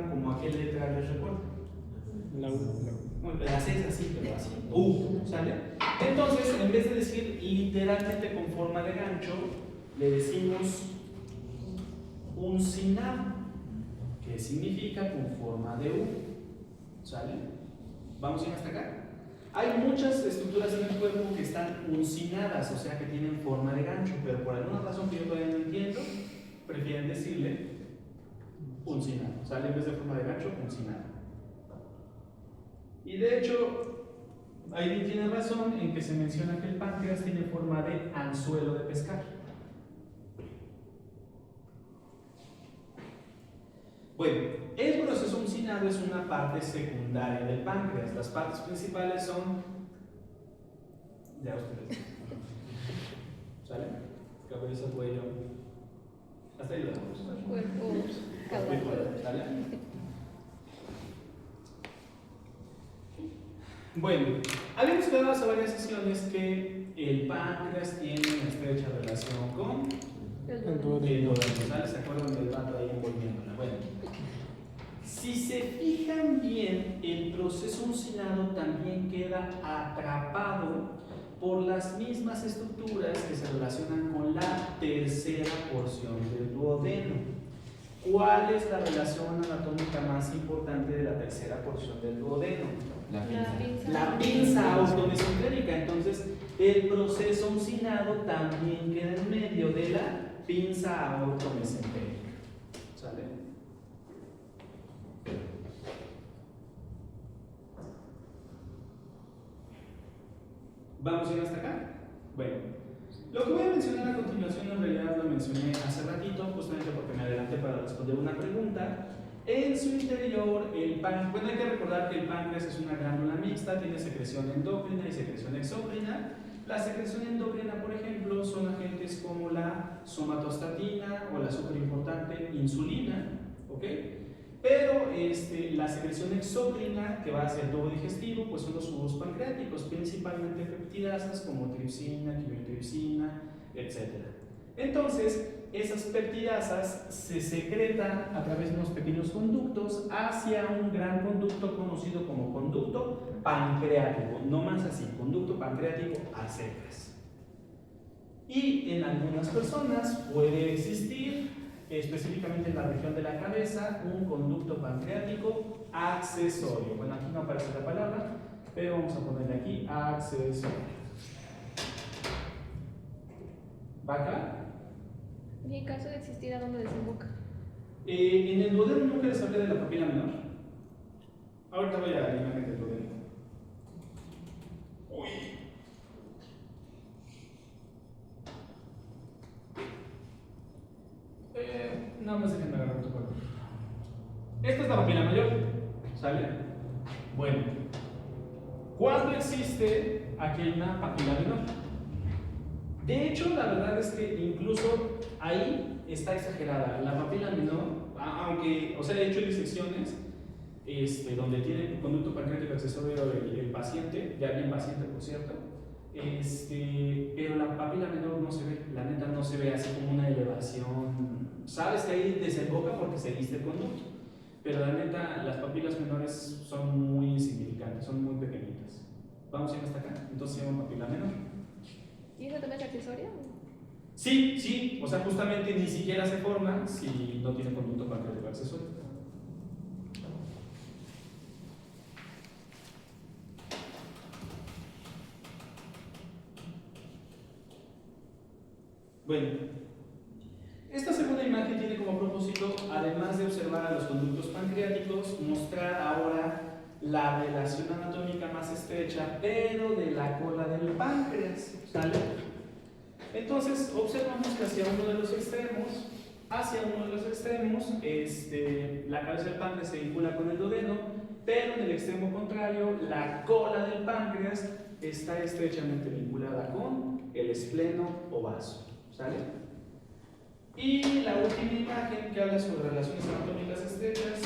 como a qué letra les recuerdo. La U. Bueno, la C es así, pero así. ¿Sale? Entonces, en vez de decir literalmente con forma de gancho, le decimos uncinado, que significa con forma de U. ¿Sale? ¿Vamos bien hasta acá? Hay muchas estructuras en el cuerpo que están uncinadas, o sea que tienen forma de gancho, pero por alguna razón que yo todavía no entiendo, prefieren decirle uncinado. ¿Sale? En vez de forma de gancho, uncinado. Y de hecho, ahí tiene razón en que se menciona que el páncreas tiene forma de anzuelo de pescar. Bueno, el proceso uncinado es una parte secundaria del páncreas. Las partes principales son, ya ustedes, ¿sale? Cabeza, cuello, hasta ahí lo dejamos. Cuerpo, cabeza. ¿Sale? Bueno, habíamos quedado hace varias sesiones que el páncreas tiene una estrecha relación con el duodeno. ¿Se acuerdan del dato ahí envolviéndola? Bueno, si se fijan bien, el proceso uncinado también queda atrapado por las mismas estructuras que se relacionan con la tercera porción del duodeno. ¿Cuál es la relación anatómica más importante de la tercera porción del duodeno? La pinza automesentérica. Entonces, el proceso uncinado también queda en medio de la pinza automesentérica. ¿Sale? ¿Vamos a ir hasta acá? Bueno, lo que voy a mencionar a continuación en realidad lo mencioné hace ratito, justamente porque me adelanté para responder una pregunta. En su interior, el páncreas, bueno, hay que recordar que el páncreas es una glándula mixta, tiene secreción endocrina y secreción exócrina. La secreción endocrina, por ejemplo, son agentes como la somatostatina o la superimportante insulina, ¿ok? Pero la secreción exócrina que va hacia el tubo digestivo, pues son los jugos pancreáticos, principalmente peptidasas como tripsina, quimiotripsina, etc. Entonces, esas peptidasas se secretan a través de unos pequeños conductos hacia un gran conducto conocido como conducto pancreático, no más así, conducto pancreático a secas. Y en algunas personas puede existir, específicamente en la región de la cabeza, un conducto pancreático accesorio. Bueno, aquí no aparece la palabra, pero vamos a ponerle aquí accesorio. ¿Va acá? Y en caso de existir, ¿a dónde desemboca? En el duodeno nunca les hablé de la papila menor. Ahorita voy a la imagen del duodeno. Uy. Nada más déjenme agarrar otro color. Esta es la papila mayor. ¿Sale? Bueno. ¿Cuándo existe aquí una papila menor? De hecho, la verdad es que incluso ahí está exagerada. La papila menor, aunque, o sea, he hecho disecciones donde tiene conducto pancreático accesorio el paciente, ya bien paciente por cierto, pero la papila menor no se ve, la neta no se ve así como una elevación. Sabes que ahí desemboca porque seguiste el conducto, pero la neta las papilas menores son muy insignificantes, son muy pequeñitas. Vamos a ir hasta acá, entonces se llama papila menor. ¿Y eso también es accesoria? Sí, sí, o sea, justamente ni siquiera se forma si no tiene conducto pancreático accesorio. Bueno, esta segunda imagen tiene como propósito, además de observar a los conductos pancreáticos, mostrar ahora la relación anatómica más estrecha, pero de la cola del páncreas, ¿sale? Entonces, observamos que hacia uno de los extremos, la cabeza del páncreas se vincula con el duodeno, pero en el extremo contrario, la cola del páncreas está estrechamente vinculada con el espleno o vaso, ¿sale? Y la última imagen que habla sobre relaciones anatómicas estrechas.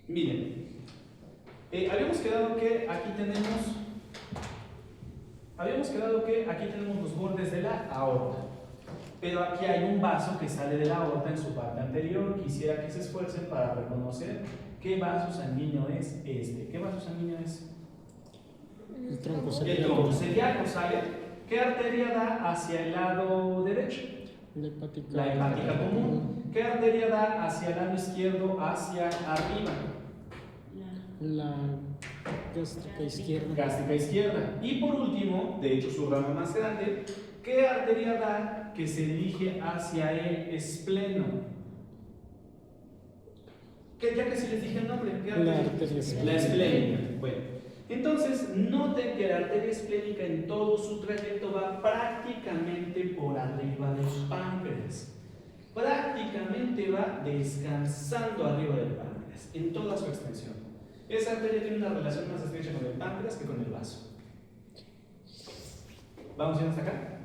Miren, habíamos quedado que aquí tenemos los bordes de la aorta, pero aquí hay un vaso que sale de la aorta en su parte anterior. Quisiera que se esfuercen para reconocer qué vaso sanguíneo es este. ¿Qué vaso sanguíneo es? El tronco El celíaco. tronco celíaco, ¿sale? ¿Qué arteria da hacia el lado derecho? La hepática común. ¿Qué arteria da hacia el lado izquierdo, hacia arriba? La gástrica izquierda. Gástrica izquierda. Y por último, de hecho su rama más grande, ¿qué arteria da que se dirige hacia el espleno? Ya que si les dije el nombre, ¿qué arteria? La arteria esplénica. La esplénica. Bueno, entonces noten que la arteria esplénica en todo su trayecto va prácticamente por arriba del páncreas. Prácticamente va descansando arriba del páncreas, en toda su extensión. Esa arteria tiene una relación más estrecha con el páncreas que con el vaso. ¿Vamos bien hasta acá?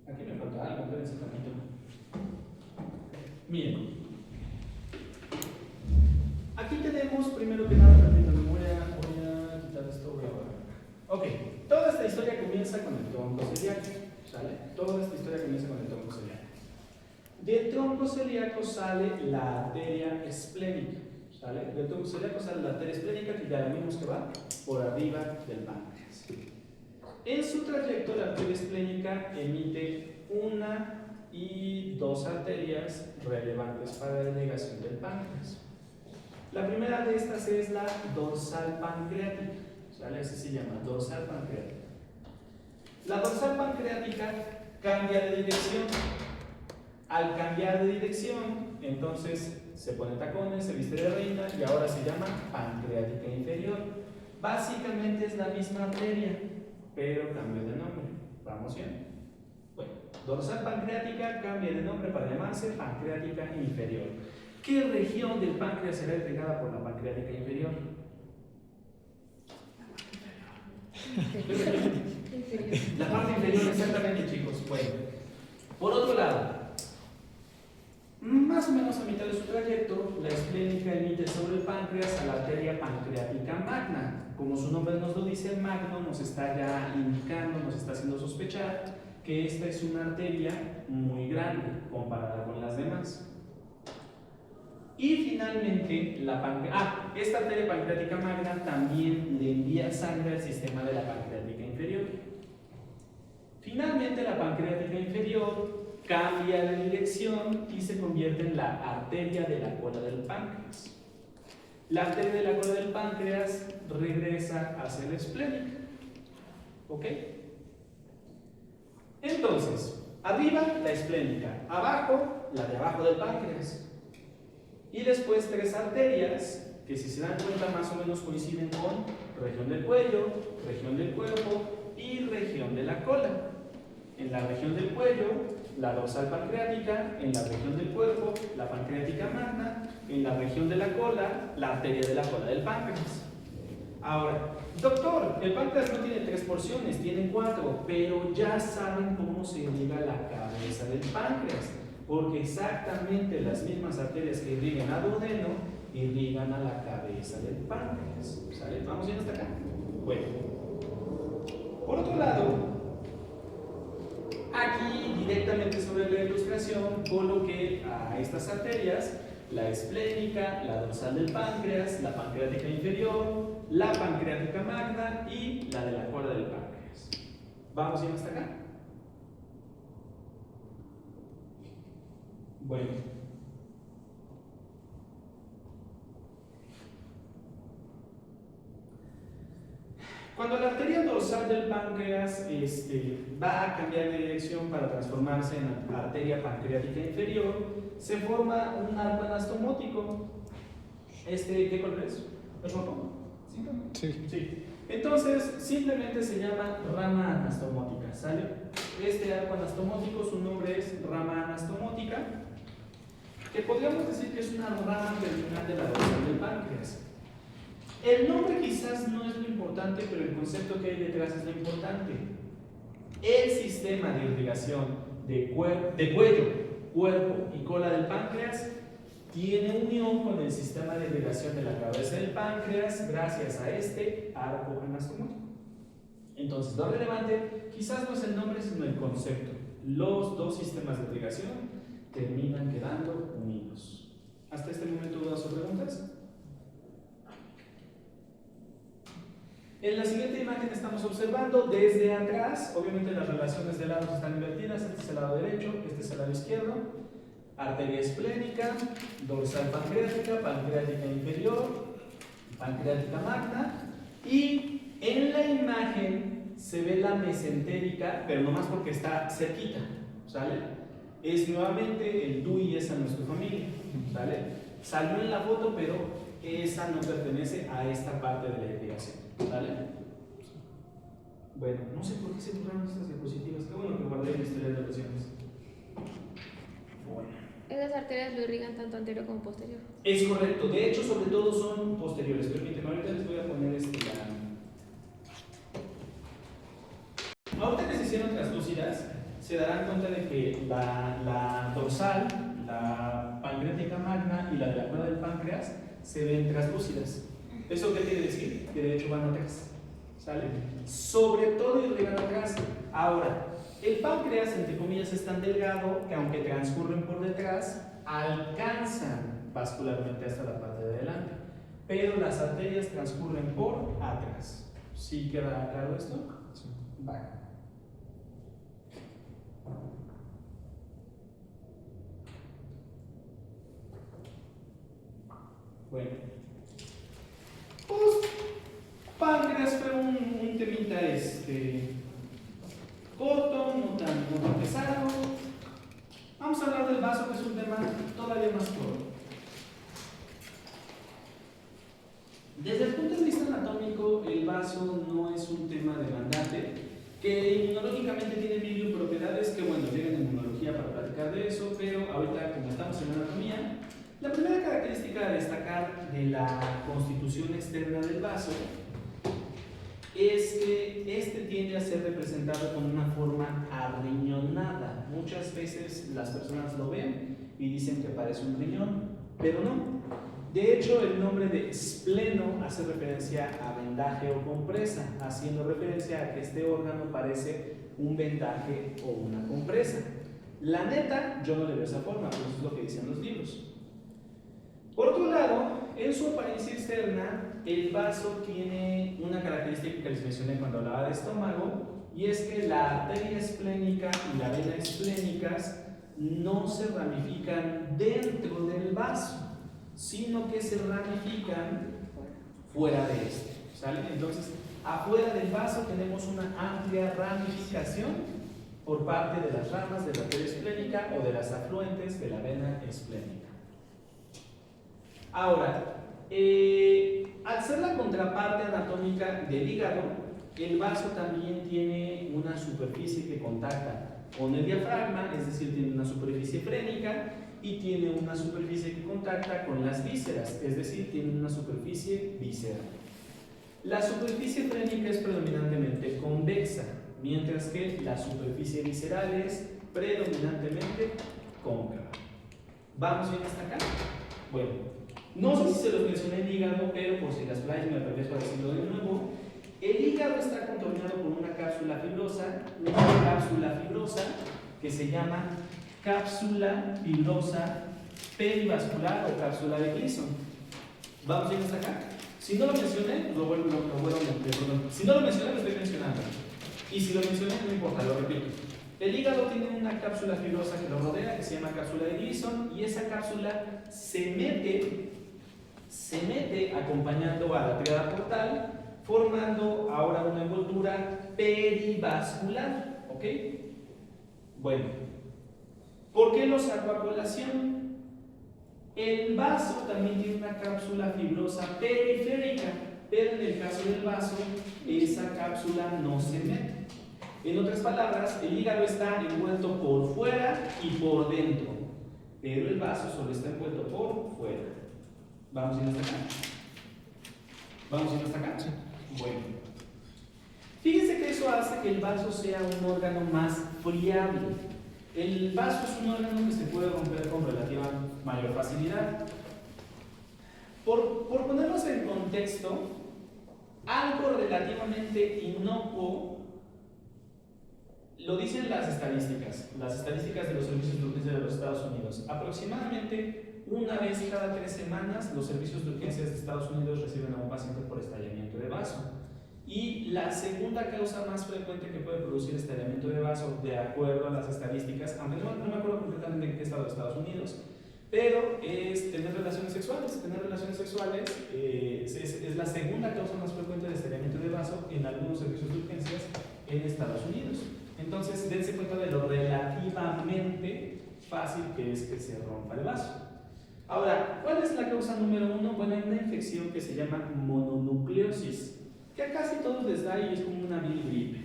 Aquí me falta algo, espérense un poquito. Miren. Aquí tenemos, primero que nada, voy a quitar esto, voy a borrar. Ok, toda esta historia comienza con el tronco celíaco, ¿sale? Toda esta historia comienza con el tronco celíaco. Del tronco celíaco sale la arteria esplénica, ¿sale? Del tronco celíaco sale la arteria esplénica, que ya la vimos que va por arriba del páncreas. En su trayecto, la arteria esplénica emite una y dos arterias relevantes para la irrigación del páncreas. La primera de estas es la dorsal pancreática, ¿sale? Así se llama, dorsal pancreática. La dorsal pancreática cambia de dirección. Al cambiar de dirección, entonces se pone tacones, se viste de reina y ahora se llama pancreática inferior. Básicamente es la misma arteria, pero cambió de nombre. ¿Vamos bien? Bueno, dorsal pancreática cambia de nombre para llamarse pancreática inferior. ¿Qué región del páncreas será irrigada por la pancreática inferior? La parte inferior, exactamente, chicos. Bueno, por otro lado, más o menos a mitad de su trayecto, la esplénica emite sobre el páncreas a la arteria pancreática magna. Como su nombre nos lo dice, el magno nos está ya indicando, nos está haciendo sospechar que esta es una arteria muy grande comparada con las demás. Y finalmente, esta arteria pancreática magna también le envía sangre al sistema de la pancreática inferior. Finalmente, la pancreática inferior cambia de dirección y se convierte en la arteria de la cola del páncreas. La arteria de la cola del páncreas regresa hacia la esplénica. ¿Ok? Entonces, arriba la esplénica, abajo la de abajo del páncreas. Y después tres arterias que, si se dan cuenta, más o menos coinciden con región del cuello, región del cuerpo y región de la cola. En la región del cuello, la dorsal pancreática; en la región del cuerpo, la pancreática magna; en la región de la cola, la arteria de la cola del páncreas. Ahora, doctor, el páncreas no tiene 3 porciones, tiene 4, pero ya saben cómo se irriga la cabeza del páncreas, porque exactamente las mismas arterias que irrigan a duodeno irrigan a la cabeza del páncreas. ¿Sale? ¿Vamos bien hasta acá? Bueno, por otro lado, aquí directamente sobre la ilustración coloqué a estas arterias: la esplénica, la dorsal del páncreas, la pancreática inferior, la pancreática magna y la de la cola del páncreas. ¿Vamos bien hasta acá? Bueno. Cuando la arteria dorsal del páncreas va a cambiar de dirección para transformarse en arteria pancreática inferior, se forma un arco anastomótico. ¿Qué color es? ¿Es rojo? ¿Sí? Sí. Entonces, simplemente se llama rama anastomótica, ¿sale? Este arco anastomótico, su nombre es rama anastomótica, que podríamos decir que es una rama terminal de la dorsal del páncreas. El nombre quizás no es lo importante, pero el concepto que hay detrás es lo importante. El sistema de irrigación de cuello, cuerpo y cola del páncreas tiene unión con el sistema de irrigación de la cabeza del páncreas gracias a este arco anastomótico. Entonces, lo relevante quizás no es el nombre, sino el concepto. Los dos sistemas de irrigación terminan quedando unidos. ¿Hasta este momento dudas o preguntas? En la siguiente imagen estamos observando desde atrás, obviamente las relaciones de lados están invertidas, este es el lado derecho, este es el lado izquierdo, arteria esplénica, dorsal pancreática, pancreática inferior, pancreática magna, y en la imagen se ve la mesentérica, pero no más porque está cerquita, ¿sale? Es nuevamente el tú y esa nuestra familia, ¿sale? Salió en la foto, pero esa no pertenece a esta parte de la irrigación, ¿vale? Bueno, no sé por qué se borraron estas diapositivas. Qué bueno que guardé el historial de lesiones. Bueno. Esas arterias lo irrigan tanto anterior como posterior. Es correcto. De hecho, sobre todo son posteriores. Permíteme, ahorita les voy a poner Ahorita que se hicieron translúcidas, se darán cuenta de que la dorsal, la pancreática magna y la de la cola del páncreas se ven translúcidas. ¿Eso qué quiere decir? Que de hecho van atrás, ¿sale? Sobre todo irrigan atrás. Ahora, el páncreas, entre comillas, es tan delgado que aunque transcurren por detrás, alcanzan vascularmente hasta la parte de adelante, pero las arterias transcurren por atrás. ¿Sí queda claro esto? Sí. Vale. Bueno. Pues, páncreas fue un temita corto, no tan pesado. Vamos a hablar del vaso, que es un tema todavía más corto. Desde el punto de vista anatómico, el vaso no es un tema demandante, que inmunológicamente tiene mil y un propiedades que, bueno, llegan en inmunología para platicar de eso, pero ahorita, como estamos en anatomía, la primera característica a destacar de la constitución externa del vaso es que este tiende a ser representado con una forma arriñonada. Muchas veces las personas lo ven y dicen que parece un riñón, pero no. De hecho, el nombre de espleno hace referencia a vendaje o compresa, haciendo referencia a que este órgano parece un vendaje o una compresa. La neta, yo no le veo esa forma, pero eso es lo que dicen los libros. Por otro lado, en su apariencia externa, el vaso tiene una característica que les mencioné cuando hablaba de estómago, y es que la arteria esplénica y la vena esplénicas no se ramifican dentro del vaso, sino que se ramifican fuera de este, ¿sale? Entonces, afuera del vaso tenemos una amplia ramificación por parte de las ramas de la arteria esplénica o de las afluentes de la vena esplénica. Ahora, al ser la contraparte anatómica del hígado, el vaso también tiene una superficie que contacta con el diafragma, es decir, tiene una superficie frénica, y tiene una superficie que contacta con las vísceras, es decir, tiene una superficie visceral. La superficie frénica es predominantemente convexa, mientras que la superficie visceral es predominantemente cóncava. ¿Vamos bien hasta acá? Bueno, no sé si se los mencioné el hígado, pero por si las playas me permito decirlo de nuevo, el hígado está contorneado por una cápsula fibrosa que se llama cápsula fibrosa perivascular o cápsula de Gleason. ¿Vamos bien hasta acá? Si no lo mencioné, lo vuelvo a mencionar. Si no lo mencioné, lo estoy mencionando. Y si lo mencioné, no importa, lo repito. El hígado tiene una cápsula fibrosa que lo rodea, que se llama cápsula de Gleason, y esa cápsula se mete acompañando a la tríada portal, formando ahora una envoltura perivascular. ¿Ok? Bueno, ¿por qué lo saco a colación? El vaso también tiene una cápsula fibrosa periférica, pero en el caso del vaso, esa cápsula no se mete. En otras palabras, el hígado está envuelto por fuera y por dentro, pero el vaso solo está envuelto por fuera. ¿Vamos a ir hasta acá? ¿Vamos a ir hasta acá? Sí. Bueno. Fíjense que eso hace que el vaso sea un órgano más friable. El vaso es un órgano que se puede romper con relativa mayor facilidad. Por ponernos en contexto, algo relativamente inocuo lo dicen las estadísticas de los servicios de urgencia de los Estados Unidos. Aproximadamente una vez cada 3 semanas, los servicios de urgencias de Estados Unidos reciben a un paciente por estallamiento de vaso. Y la segunda causa más frecuente que puede producir estallamiento de vaso, de acuerdo a las estadísticas, aunque no me acuerdo completamente en qué estado de Estados Unidos, pero es tener relaciones sexuales. Tener relaciones sexuales es la segunda causa más frecuente de estallamiento de vaso en algunos servicios de urgencias en Estados Unidos. Entonces, dense cuenta de lo relativamente fácil que es que se rompa el vaso. Ahora, ¿cuál es la causa número 1? Bueno, hay una infección que se llama mononucleosis, que a casi todos les da y es como una vil gripe.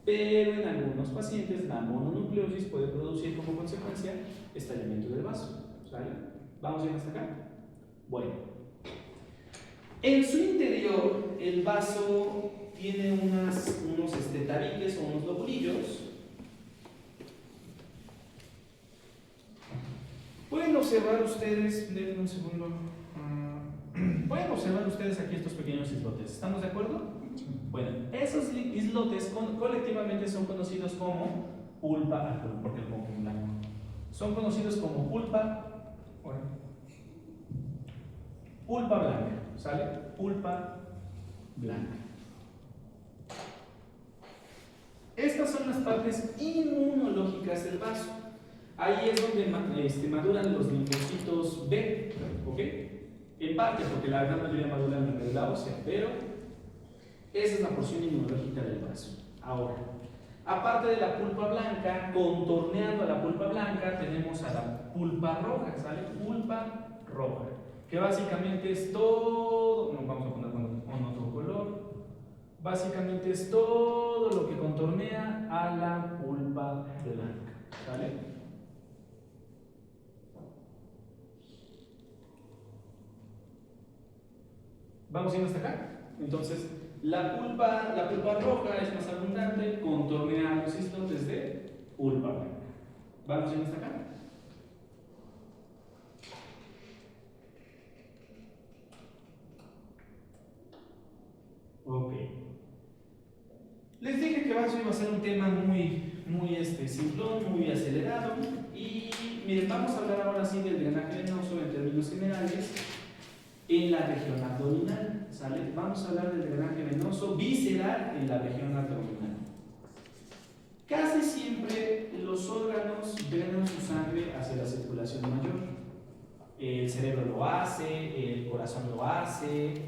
Pero en algunos pacientes la mononucleosis puede producir como consecuencia estallamiento del vaso. ¿Sale? ¿Vamos bien hasta acá? Bueno. En su interior, el vaso tiene unos tabiques o unos lobulillos. Pueden observar ustedes, denme un segundo. Pueden observar ustedes aquí estos pequeños islotes. ¿Estamos de acuerdo? Bueno, esos islotes colectivamente son conocidos como pulpa, porque el moco es blanco. Son conocidos como pulpa blanca, ¿sale? Pulpa blanca. Estas son las partes inmunológicas del vaso. Ahí es donde maduran los linfocitos B, ¿ok? En parte porque la gran mayoría madura en la médula ósea, pero esa es la porción inmunológica del brazo. Ahora, aparte de la pulpa blanca, contorneando a la pulpa blanca, tenemos a la pulpa roja, ¿sale? Pulpa roja, que básicamente es todo, no, vamos a poner con otro color, básicamente es todo lo que contornea a la pulpa blanca, ¿sale? ¿Vamos yendo hasta acá? Entonces, la pulpa roja es más abundante, contornea los islotes de pulpa blanca. ¿Vamos yendo hasta acá? Ok. Les dije que vaso iba a ser un tema muy simplón, muy acelerado. Y miren, vamos a hablar ahora sí del drenaje venoso en términos generales en la región abdominal, ¿sale? Vamos a hablar del drenaje venoso visceral en la región abdominal. Casi siempre los órganos drenan su sangre hacia la circulación mayor. El cerebro lo hace, el corazón lo hace,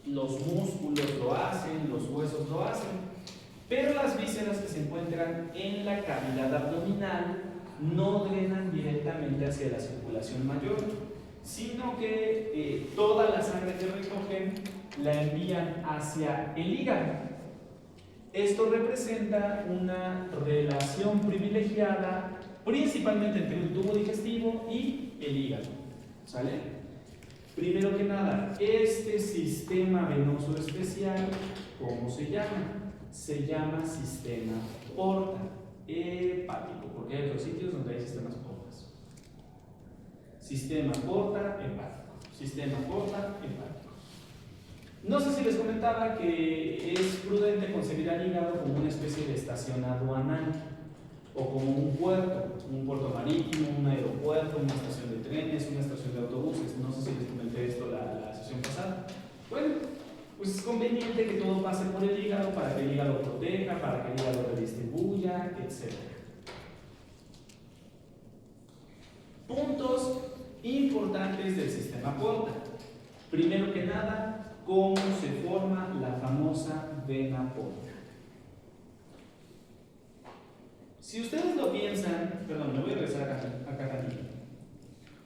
los músculos lo hacen, los huesos lo hacen. Pero las vísceras que se encuentran en la cavidad abdominal no drenan directamente hacia la circulación mayor, sino que toda la sangre que recogen la envían hacia el hígado. Esto representa una relación privilegiada principalmente entre el tubo digestivo y el hígado, ¿sale? Primero que nada, este sistema venoso especial, ¿cómo se llama? Se llama sistema porta hepático, porque hay otros sitios donde hay sistemas portas. Sistema porta hepático. Sistema porta hepático. No sé si les comentaba que es prudente concebir al hígado como una especie de estación aduanal o como un puerto marítimo, un aeropuerto, una estación de trenes, una estación de autobuses. No sé si les comenté esto la sesión pasada. Bueno, pues es conveniente que todo pase por el hígado para que el hígado proteja, para que el hígado redistribuya, etc. Puntos importantes del sistema porta. Primero que nada, cómo se forma la famosa vena porta. Si ustedes lo piensan, perdón, me voy a regresar acá tantito.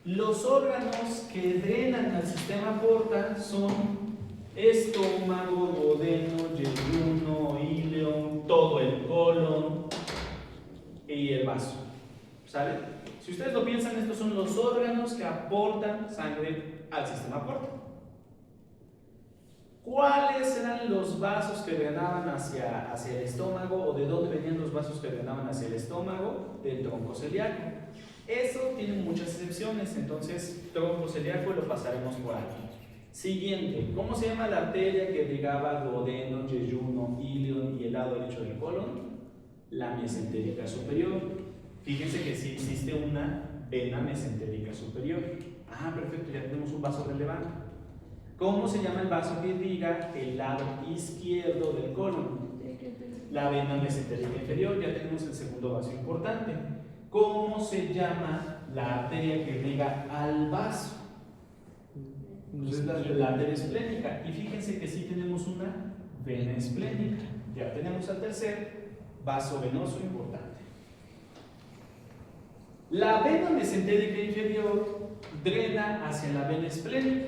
Los órganos que drenan al sistema porta son estómago, duodeno, yeyuno, íleon, todo el colon y el vaso. ¿Sale? Si ustedes lo piensan, estos son los órganos que aportan sangre al sistema porta. ¿Cuáles eran los vasos que drenaban hacia el estómago o de dónde venían los vasos que drenaban hacia el estómago? Del tronco celíaco. Eso tiene muchas excepciones, entonces tronco celíaco lo pasaremos por aquí. Siguiente, ¿cómo se llama la arteria que irrigaba duodeno, yeyuno, íleon y el lado derecho del colon? La mesentérica superior. Fíjense que sí existe una vena mesentérica superior. Ah, perfecto, ya tenemos un vaso relevante. ¿Cómo se llama el vaso que irriga el lado izquierdo del colon? La vena mesentérica inferior. Ya tenemos el segundo vaso importante. ¿Cómo se llama la arteria que irriga al vaso? Pues es la arteria esplénica. Y fíjense que sí tenemos una vena esplénica. Ya tenemos al tercer vaso venoso importante. La vena mesentérica inferior drena hacia la vena esplénica.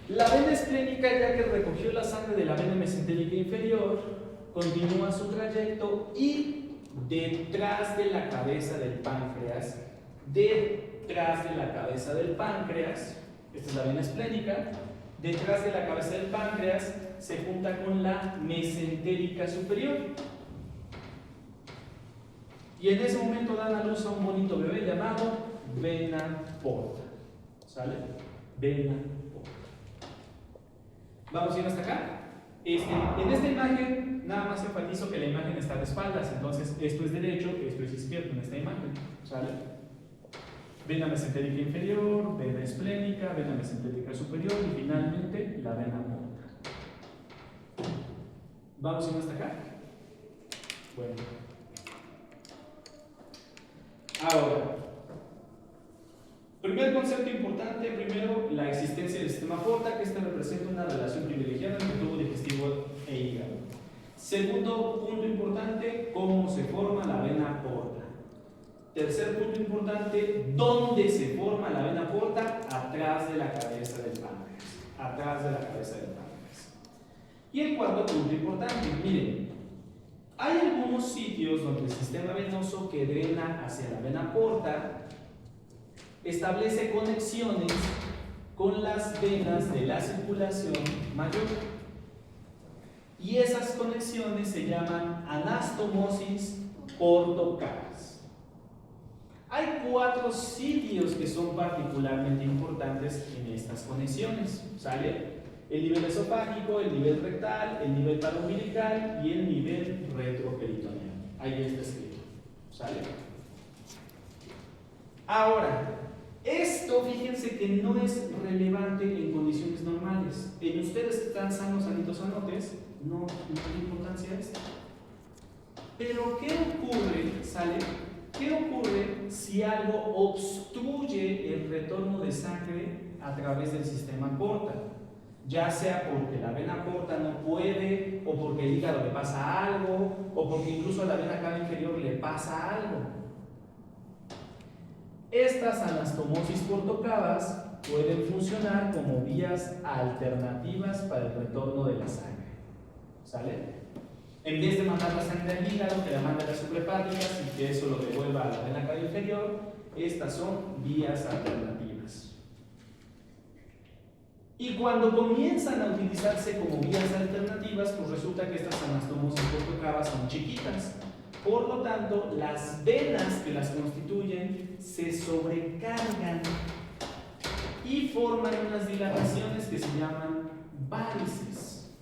La vena esplénica, ya que recogió la sangre de la vena mesentérica inferior, continúa su trayecto y detrás de la cabeza del páncreas, esta es la vena esplénica, detrás de la cabeza del páncreas se junta con la mesentérica superior. Y en ese momento dan a luz a un bonito bebé llamado vena porta. ¿Sale? Vena porta. ¿Vamos bien hasta acá? En esta imagen, nada más enfatizo que la imagen está de espaldas. Entonces, esto es derecho, esto es izquierdo en esta imagen. ¿Sale? Vena mesentérica inferior, vena esplénica, vena mesentérica superior y finalmente la vena porta. ¿Vamos bien hasta acá? Bueno. Ahora, Primer concepto importante, primero, la existencia del sistema porta, que este representa una relación privilegiada entre tubo digestivo e hígado. Segundo punto importante, cómo se forma la vena porta. Tercer punto importante, ¿dónde se forma la vena porta? Atrás de la cabeza del páncreas. Atrás de la cabeza del páncreas. Y el cuarto punto importante, miren, hay algunos sitios donde el sistema venoso que drena hacia la vena porta establece conexiones con las venas de la circulación mayor. Y esas conexiones se llaman anastomosis portocavas. Hay 4 sitios que son particularmente importantes en estas conexiones, ¿sale? El nivel esofágico, el nivel rectal, el nivel paraumbilical y el nivel retroperitoneal. Ahí está escrito, ¿sale? Ahora, esto fíjense que no es relevante en condiciones normales. En ustedes que están sanos, sanitos, sanotes, no tiene importancia esto. Pero ¿qué ocurre, sale? ¿Qué ocurre si algo obstruye el retorno de sangre a través del sistema porta? Ya sea porque la vena porta no puede, o porque el hígado le pasa algo, o porque incluso a la vena cava inferior le pasa algo. Estas anastomosis portocavas pueden funcionar como vías alternativas para el retorno de la sangre. ¿Sale? En vez de mandar la sangre al hígado, que la manda a las suprahepáticas y que eso lo devuelva a la vena cava inferior, estas son vías alternativas. Y cuando comienzan a utilizarse como vías alternativas, pues resulta que estas anastomosis portocavas son chiquitas. Por lo tanto, las venas que las constituyen se sobrecargan y forman unas dilataciones que se llaman varices.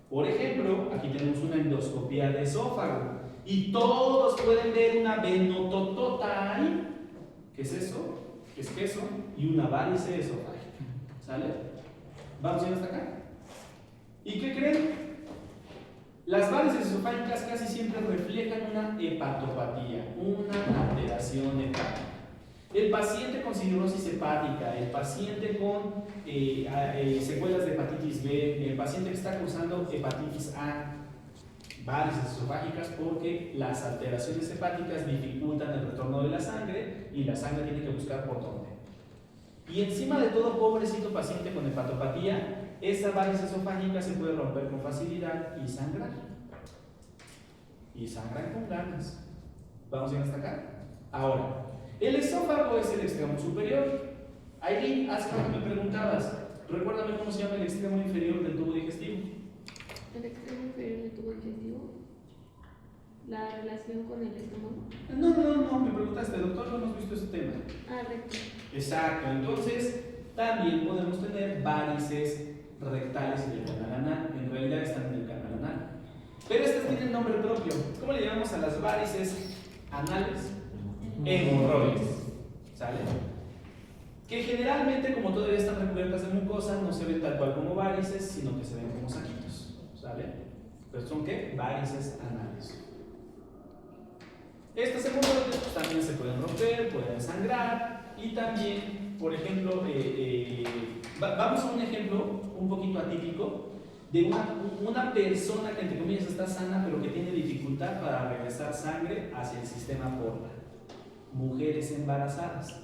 Por ejemplo, aquí tenemos una endoscopía de esófago y todos pueden ver una venototota ahí. ¿Qué es eso? Es queso y una varice esofágica. ¿Sale? ¿Vamos bien hasta acá? ¿Y qué creen? Las varices esofágicas casi siempre reflejan una hepatopatía, una alteración hepática. El paciente con cirrosis hepática, el paciente con secuelas de hepatitis B, el paciente que está cursando hepatitis A, varices esofágicas, porque las alteraciones hepáticas dificultan el retorno de la sangre y la sangre tiene que buscar por dónde. Y encima de todo, pobrecito paciente con hepatopatía, esa varice esofágica se puede romper con facilidad y sangrar. Y sangran con ganas. ¿Vamos bien hasta acá? Ahora, el esófago es el extremo superior. Aileen, hace rato me preguntabas, recuérdame cómo se llama el extremo inferior del tubo digestivo. El extremo inferior del tubo digestivo, la relación con el estómago. No, me preguntaste, doctor, no hemos visto ese tema. Ah, recto. Exacto, entonces también podemos tener varices rectales y del canal anal. En realidad están en el canal anal. Pero estas tienen nombre propio. ¿Cómo le llamamos a las varices anales? Hemorroides. ¿Sale? Que generalmente, como todavía están recubiertas de mucosa, no se ven tal cual como varices, sino que se ven como saquitos. ¿Sale? Pero son ¿qué? Varices anales. Estas hemorroides también se pueden romper, pueden sangrar y también, por ejemplo, vamos a un ejemplo un poquito atípico de una persona que entre comillas está sana pero que tiene dificultad para regresar sangre hacia el sistema porta. Mujeres embarazadas.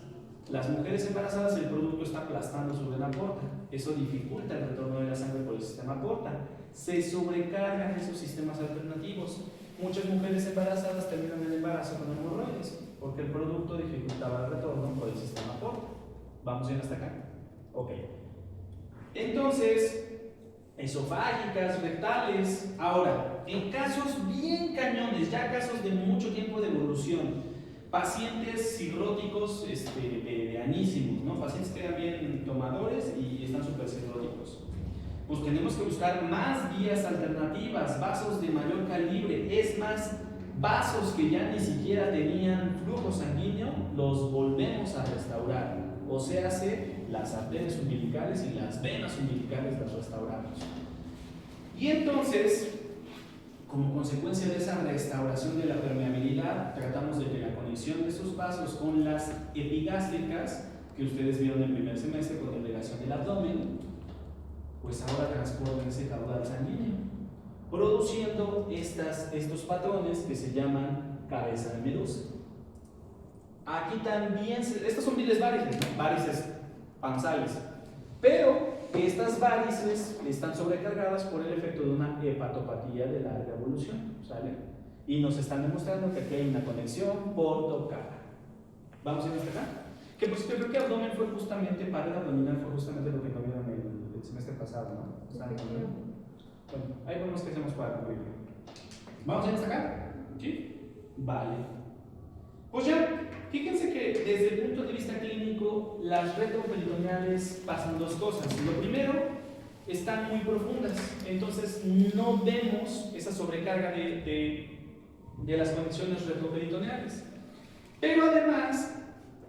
Las mujeres embarazadas, el producto está aplastando su vena porta. Eso dificulta el retorno de la sangre por el sistema porta. Se sobrecargan esos sistemas alternativos. Muchas mujeres embarazadas terminan el embarazo con hemorroides porque el producto dificultaba el retorno por el sistema porta. ¿Vamos bien hasta acá? Ok. Entonces, esofágicas, rectales. Ahora, en casos bien cañones, ya casos de mucho tiempo de evolución, pacientes cirróticos de anísimos, ¿no? Pacientes que eran bien tomadores y están súper cirróticos. Pues tenemos que buscar más vías alternativas, vasos de mayor calibre, es más, vasos que ya ni siquiera tenían flujo sanguíneo, los volvemos a restaurar, o sea, las arterias umbilicales y las venas umbilicales las restauramos. Y entonces, como consecuencia de esa restauración de la permeabilidad, tratamos de que la conexión de esos vasos con las epigástricas, que ustedes vieron en el primer semestre con delegación del abdomen, pues ahora transporten ese caudal sanguíneo, produciendo estos patrones que se llaman cabeza de medusa. Aquí también, estas son vides varices, ¿no? Varices panzales, pero estas varices están sobrecargadas por el efecto de una hepatopatía de larga evolución, ¿sale? Y nos están demostrando que aquí hay una conexión porto-cara. ¿Vamos a ir hasta acá? Que pues yo creo que abdomen fue justamente, pared abdominal fue justamente lo que no vieron el semestre pasado, ¿no? ¿Están entendiendo? Bueno, ahí vemos qué hacemos para cubrirlo. ¿Vamos a ir hasta acá? ¿Sí? Vale. Pues ya, fíjense que desde el punto de vista clínico, las retroperitoneales pasan dos cosas. Lo primero, están muy profundas, entonces no vemos esa sobrecarga de las conexiones retroperitoneales. Pero además,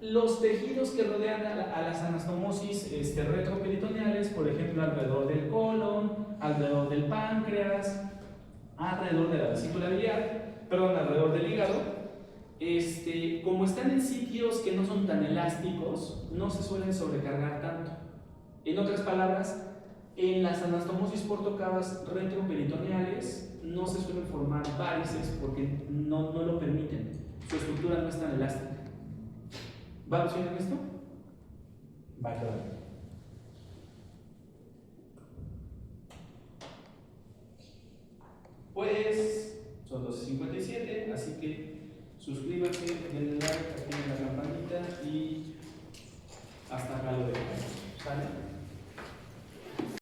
los tejidos que rodean a las anastomosis retroperitoneales, por ejemplo, alrededor del colon, alrededor del páncreas, alrededor de la vesícula biliar, perdón, alrededor del hígado, como están en sitios que no son tan elásticos, no se suelen sobrecargar tanto. En otras palabras, en las anastomosis portocavas retroperitoneales no se suelen formar varices porque no lo permiten. Su estructura no es tan elástica. ¿Vamos bien en esto? Vale. Pues son 12:57, así que suscríbanse, denle like, activen la campanita y hasta acá lo dejamos. ¿Sale?